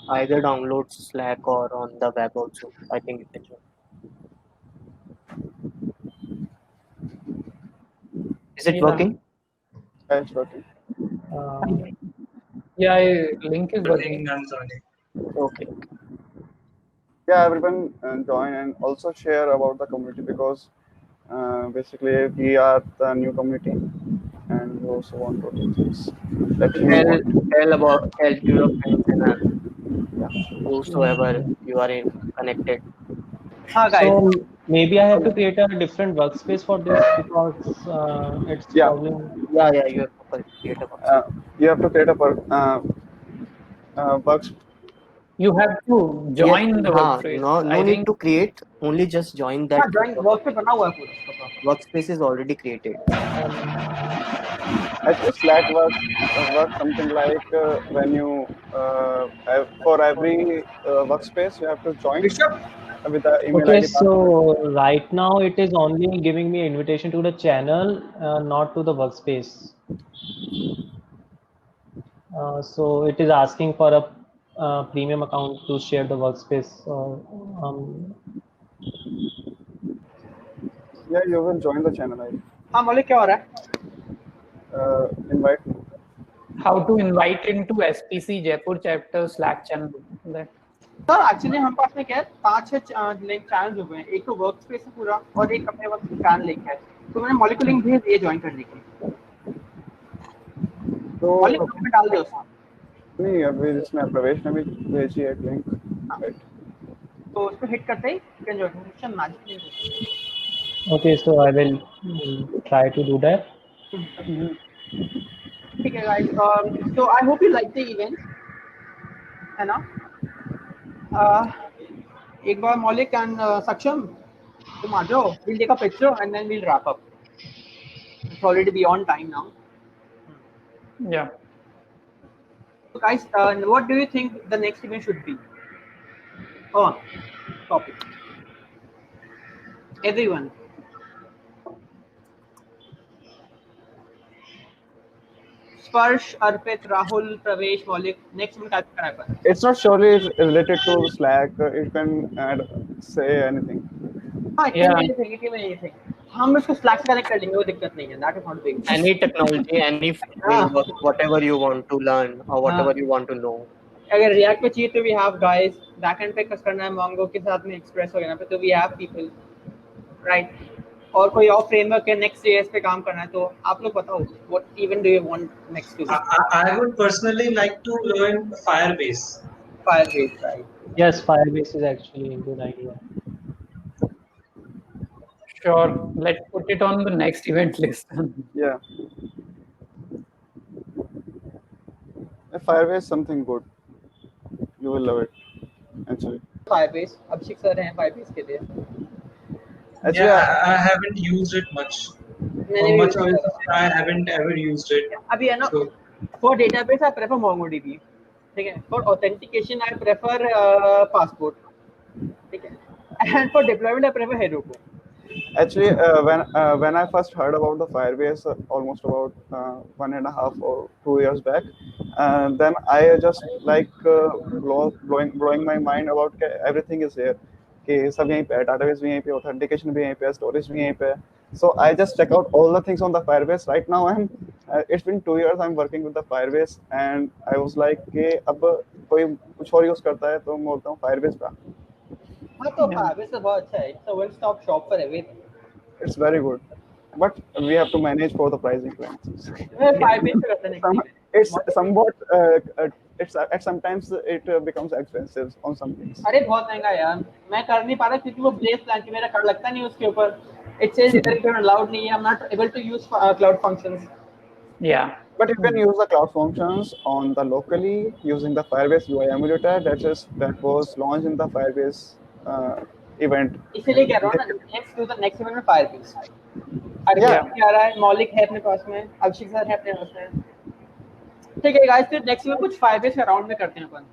[SPEAKER 8] either download Slack or on the web also. I think you can join. Is it
[SPEAKER 1] Yeah.
[SPEAKER 8] working?
[SPEAKER 7] It's working.
[SPEAKER 1] Yeah, link is working.
[SPEAKER 4] I'm joining.
[SPEAKER 8] Okay.
[SPEAKER 7] yeah, everyone join and also share about the community, because basically we are the new community and we also want to do things that we
[SPEAKER 8] Tell
[SPEAKER 7] want.
[SPEAKER 8] tell to your friends and whosoever you are in connected.
[SPEAKER 2] guys.
[SPEAKER 6] So maybe I have to create a different workspace for this because it's
[SPEAKER 7] Yeah,
[SPEAKER 6] probably.
[SPEAKER 8] Yeah, you have to create a
[SPEAKER 7] uh,
[SPEAKER 8] workspace.
[SPEAKER 7] you have to create a works.
[SPEAKER 1] You have to
[SPEAKER 8] Yes,
[SPEAKER 1] join the
[SPEAKER 8] हाँ,
[SPEAKER 1] workspace.
[SPEAKER 8] no
[SPEAKER 1] I
[SPEAKER 8] need
[SPEAKER 1] think
[SPEAKER 8] to create. Only just join that.
[SPEAKER 2] हाँ, drawing work पे बना हुआ है पूरा उसका proper.
[SPEAKER 8] Workspace is already created.
[SPEAKER 7] Actually, Slack works something like when you for every workspace you have to join
[SPEAKER 2] Rishabh,
[SPEAKER 7] with the email
[SPEAKER 6] Okay,
[SPEAKER 7] ID password.
[SPEAKER 6] so right now it is only giving me invitation to the channel, not to the workspace. So it is asking for a premium account to share the workspace.
[SPEAKER 7] Yeah, you will join the channel ID.
[SPEAKER 2] हाँ मौलिक क्या हो रहा है?
[SPEAKER 7] Invite me.
[SPEAKER 1] how to invite into SPC Jaipur chapter Slack channel. That
[SPEAKER 2] sir actually हम पास में क्या है 5-6 लिंक चैनल्स हो गए हैं. एक तो वर्क स्पेस है पूरा और एक अपने वर्क चैनल लिंक है. तो मैंने मौलिक को लिंक भेज दिए ज्वाइन करने की.
[SPEAKER 7] तो
[SPEAKER 2] मौलिक ग्रुप में डाल दो उसको.
[SPEAKER 7] नहीं, अभी इसमें प्रवेश ने भी भेजी है लिंक.
[SPEAKER 2] तो उस पर हिट करते he can join magic.
[SPEAKER 6] Okay, so I will try to do that.
[SPEAKER 2] ठीक है guys. So I hope you like the event. है ना? एक बार मौलिक एंड सक्षम तुम आ जाओ. We'll take a picture and then we'll wrap up. It's already beyond time now.
[SPEAKER 1] yeah.
[SPEAKER 2] So guys, what do you think the next event should be? Oh, topic. Everyone. Sparsh, Arpit, Rahul, Pravesh, Maulik. Next one type करा है.
[SPEAKER 7] It's not surely related to Slack. It can say anything.
[SPEAKER 2] हाँ,
[SPEAKER 1] Yeah.
[SPEAKER 2] anything. हम इसको Slack से connect कर लेंगे, वो दिक्कत नहीं है. That is not big.
[SPEAKER 8] Any technology, any framework, whatever you want to learn or whatever you want to know.
[SPEAKER 2] अगर React पे चाहिए तो we have guys. Backend पे करना है Mongo के साथ में Express वगैरह पे तो we have people, right? और कोई और फ्रेमवर्क है Next.js पे काम करना है तो आप लोग बताओ what even do you want next to be?
[SPEAKER 4] I would personally like to learn Firebase.
[SPEAKER 2] Firebase, right?
[SPEAKER 6] Yes, Firebase is actually a good idea.
[SPEAKER 1] Sure. Let's put it on the next event list.
[SPEAKER 7] Yeah. Firebase is something good. You will love it. Actually.
[SPEAKER 2] Firebase. Abhishek sir हैं Firebase के लिए.
[SPEAKER 7] Actually,
[SPEAKER 4] Yeah, I haven't used it much.
[SPEAKER 2] मैंने भी
[SPEAKER 4] Much
[SPEAKER 2] use
[SPEAKER 4] of
[SPEAKER 2] किया
[SPEAKER 4] it, I haven't ever used it.
[SPEAKER 2] अभी है ना.
[SPEAKER 4] So,
[SPEAKER 2] For database I prefer MongoDB. ठीक है. For authentication I prefer Passport. ठीक है. And for deployment I prefer Heroku.
[SPEAKER 7] actually, when I first heard about the Firebase, almost about 1.5 or 2 years back, then I just like blowing my mind about everything is here. कि सब यहीं पे है, database भी यहीं पे, authentication भी यहीं पे, storage भी यहीं पे. So I just check out all the things on the Firebase. Right now it's been 2 years I'm working with the Firebase, and I was like कि अब कोई कुछ और यूज करता है तो मैं बोलता हूँ Firebase पे.
[SPEAKER 2] हाँ तो Firebase तो बहुत अच्छा है. It's a one-stop shop for everything.
[SPEAKER 7] It's very good, but we have to manage for the pricing plans.
[SPEAKER 2] Firebase पे करते हैं.
[SPEAKER 7] It's somewhat at sometimes it becomes expensive on some things.
[SPEAKER 2] अरे बहुत महंगा है यार. मैं कर नहीं पा रहा क्योंकि वो बेस प्लान की मेरा कार्ड लगता नहीं उसके ऊपर. It says return allowed नहीं है. I'm not able to use cloud functions.
[SPEAKER 1] Yeah.
[SPEAKER 7] But you can use the cloud functions on the locally using the Firebase UI emulator that was launched in the Firebase event.
[SPEAKER 2] इसीलिए कह रहा हूँ ना. Let's do the next event में Firebase. अरे
[SPEAKER 7] Yeah.
[SPEAKER 2] क्या रहा है? मौलिक है अपने पास में. अभिषेक सर है अपने पास में. ठीक है guys, फिर next में कुछ Firebase के राउंड में करते हैं अपन.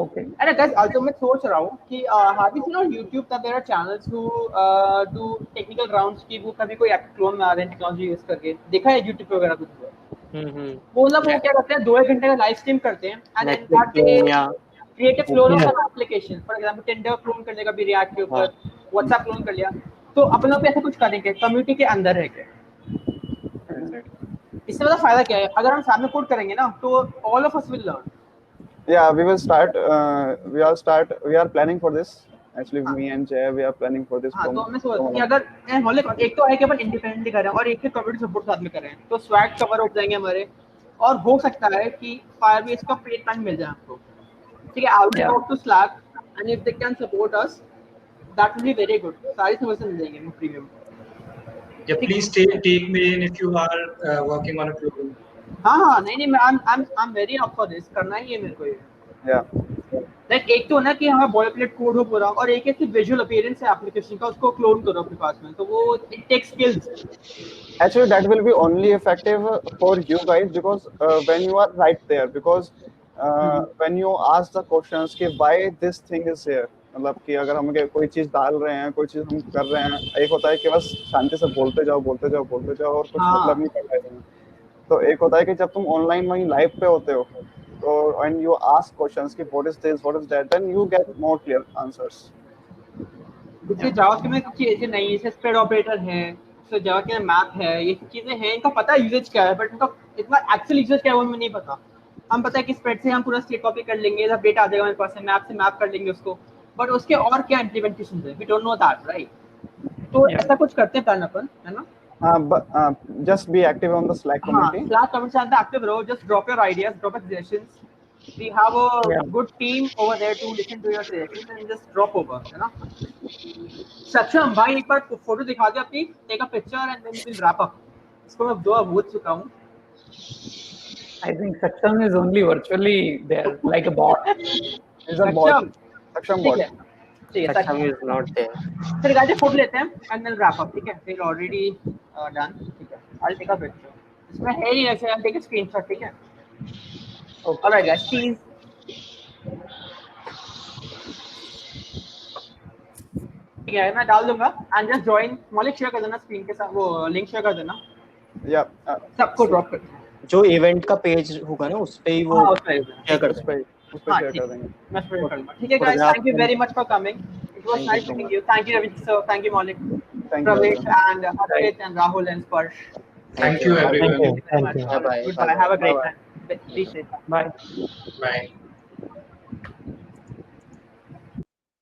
[SPEAKER 1] Okay.
[SPEAKER 2] अरे guys, also मैं सोच रहा हूँ कि have you seen on YouTube that there are channels who do technical rounds की वो कभी कोई क्लोन में आ रहे हैं टेक्नोलॉजी यूज करके. देखा है YouTube पे वगैरह कुछ हुआ. वो मतलब वो क्या करते हैं 2-1 घंटे का लाइव स्ट्रीम करते हैं and then that they create a clone of an application. For example, Tinder clone कर लेगा भी React के ऊपर, WhatsApp क्लोन कर लिया. तो अपन लोग ऐसा कुछ करेंगे कम्युनिटी के अंदर है क्या. इससे मतलब फायदा क्या है? अगर हम सामने कोड करेंगे ना तो all of us will learn.
[SPEAKER 7] Yeah, we will start. We are planning for this. Actually, me and Jay, we are planning for this.
[SPEAKER 2] हाँ, तो मैं सोच कि अगर मौलिक एक तो है कि अपन इंडिपेंडेंटली कर रहे हैं और एक है कम्युनिटी सपोर्ट साथ में कर रहे हैं, तो स्वैग कवर हो जाएंगे हमारे, और हो सकता है कि फायरबेस का पेड प्लान मिल जाए आपको, ठीक है। I will talk to Slack and if they can support us that will be very good, सारी सर्विसेज मिल जाएंगी premium.
[SPEAKER 4] Yeah, please take me in if you are working on a program.
[SPEAKER 2] हाँ, नहीं मैं I'm very up for this, करना ही है मेरे को ये।
[SPEAKER 7] Yeah.
[SPEAKER 2] लाइक एक तो ना कि हमारा बॉयलेट कोड हो पूरा, और एक है कि विजुअल अपीयरेंस है एप्लीकेशन का, उसको क्लोन करो अपने पास में, तो वो it takes skills.
[SPEAKER 7] Actually, that will be only effective for you guys because when you are right there, because when you ask the questions कि why this thing is here, मतलब कि अगर हम कोई चीज डाल रहे हैं, कोई चीज हम कर रहे हैं, एक होता है कि बस शांति से बोलते जाओ और कुछ मतलब नहीं कर रहे हैं। तो एक होता है कि जब तुम ऑनलाइन वहीं लाइव पे होते हो, तो when you ask questions कि what is this, what is that, then you get more clear answers.
[SPEAKER 2] क्योंकि जावास्क्रिप्ट में कुछ चीजें नहीं है, जैसे स्प्रेड ऑपरेटर है, तो जावा के मैप है, ये चीजें हैं, इनका पता है यूजेज क्या है, बट इनका इतना एक्चुअल यूजेज क्या है वो हमें नहीं पता। हम पता है कि स्प्रेड से हम पूरा स्टेट कॉपी कर लेंगे, जब डेटा आ जाएगा हमारे पास, मैप से मैप कर लेंगे उसको, बट उसके और क्या इम्प्लीमेंटेशन है, we don't know that, right? तो ऐसा कुछ करते हैं प्लान अपन, है ना?
[SPEAKER 7] Just be active on the Slack community.
[SPEAKER 2] Slack community से active रहो, just drop your ideas, drop your suggestions. We have a good team over there to listen to your suggestions and just drop over, है ना? सक्षम भाई एक बार photo दिखा दे अपनी, take a picture and then we'll wrap up. इसको मैं 2 भूल चुका हूँ।
[SPEAKER 1] I think Saksham is only virtually there, like a bot.
[SPEAKER 7] He's a bot. Saksham bot.
[SPEAKER 8] Saksham is not there.
[SPEAKER 2] चलिए गाइस, फोटो लेते हैं and then wrap up, ठीक है? We're already done, ठीक है? I'll take a picture. इसमें है नहीं ऐसे, I'll take a screenshot, ठीक है? Alright guys, please. ठीक है, मैं डाल दूंगा and just join. मौलिक शेयर कर देना स्क्रीन के साथ, वो लिंक शेयर कर देना।
[SPEAKER 7] Yeah.
[SPEAKER 2] सबको ड्रॉप कर देना।
[SPEAKER 8] जो इवेंट का पेज होगा ना उस पे ही वो शेयर कर देंगे।
[SPEAKER 7] उस पे शेयर कर देंगे।
[SPEAKER 2] मैं शेयर करूंगा, ठीक है guys? Thank you very much for coming, it was nice meeting you. Thank you Ravi sir, thank you Maulik, Pravesh and Harshit and Rahul and Sparsh.
[SPEAKER 4] Thank you everyone.
[SPEAKER 6] Thank you.
[SPEAKER 8] Bye bye.
[SPEAKER 2] Goodbye, have a great time, be safe,
[SPEAKER 1] Bye.
[SPEAKER 4] Bye.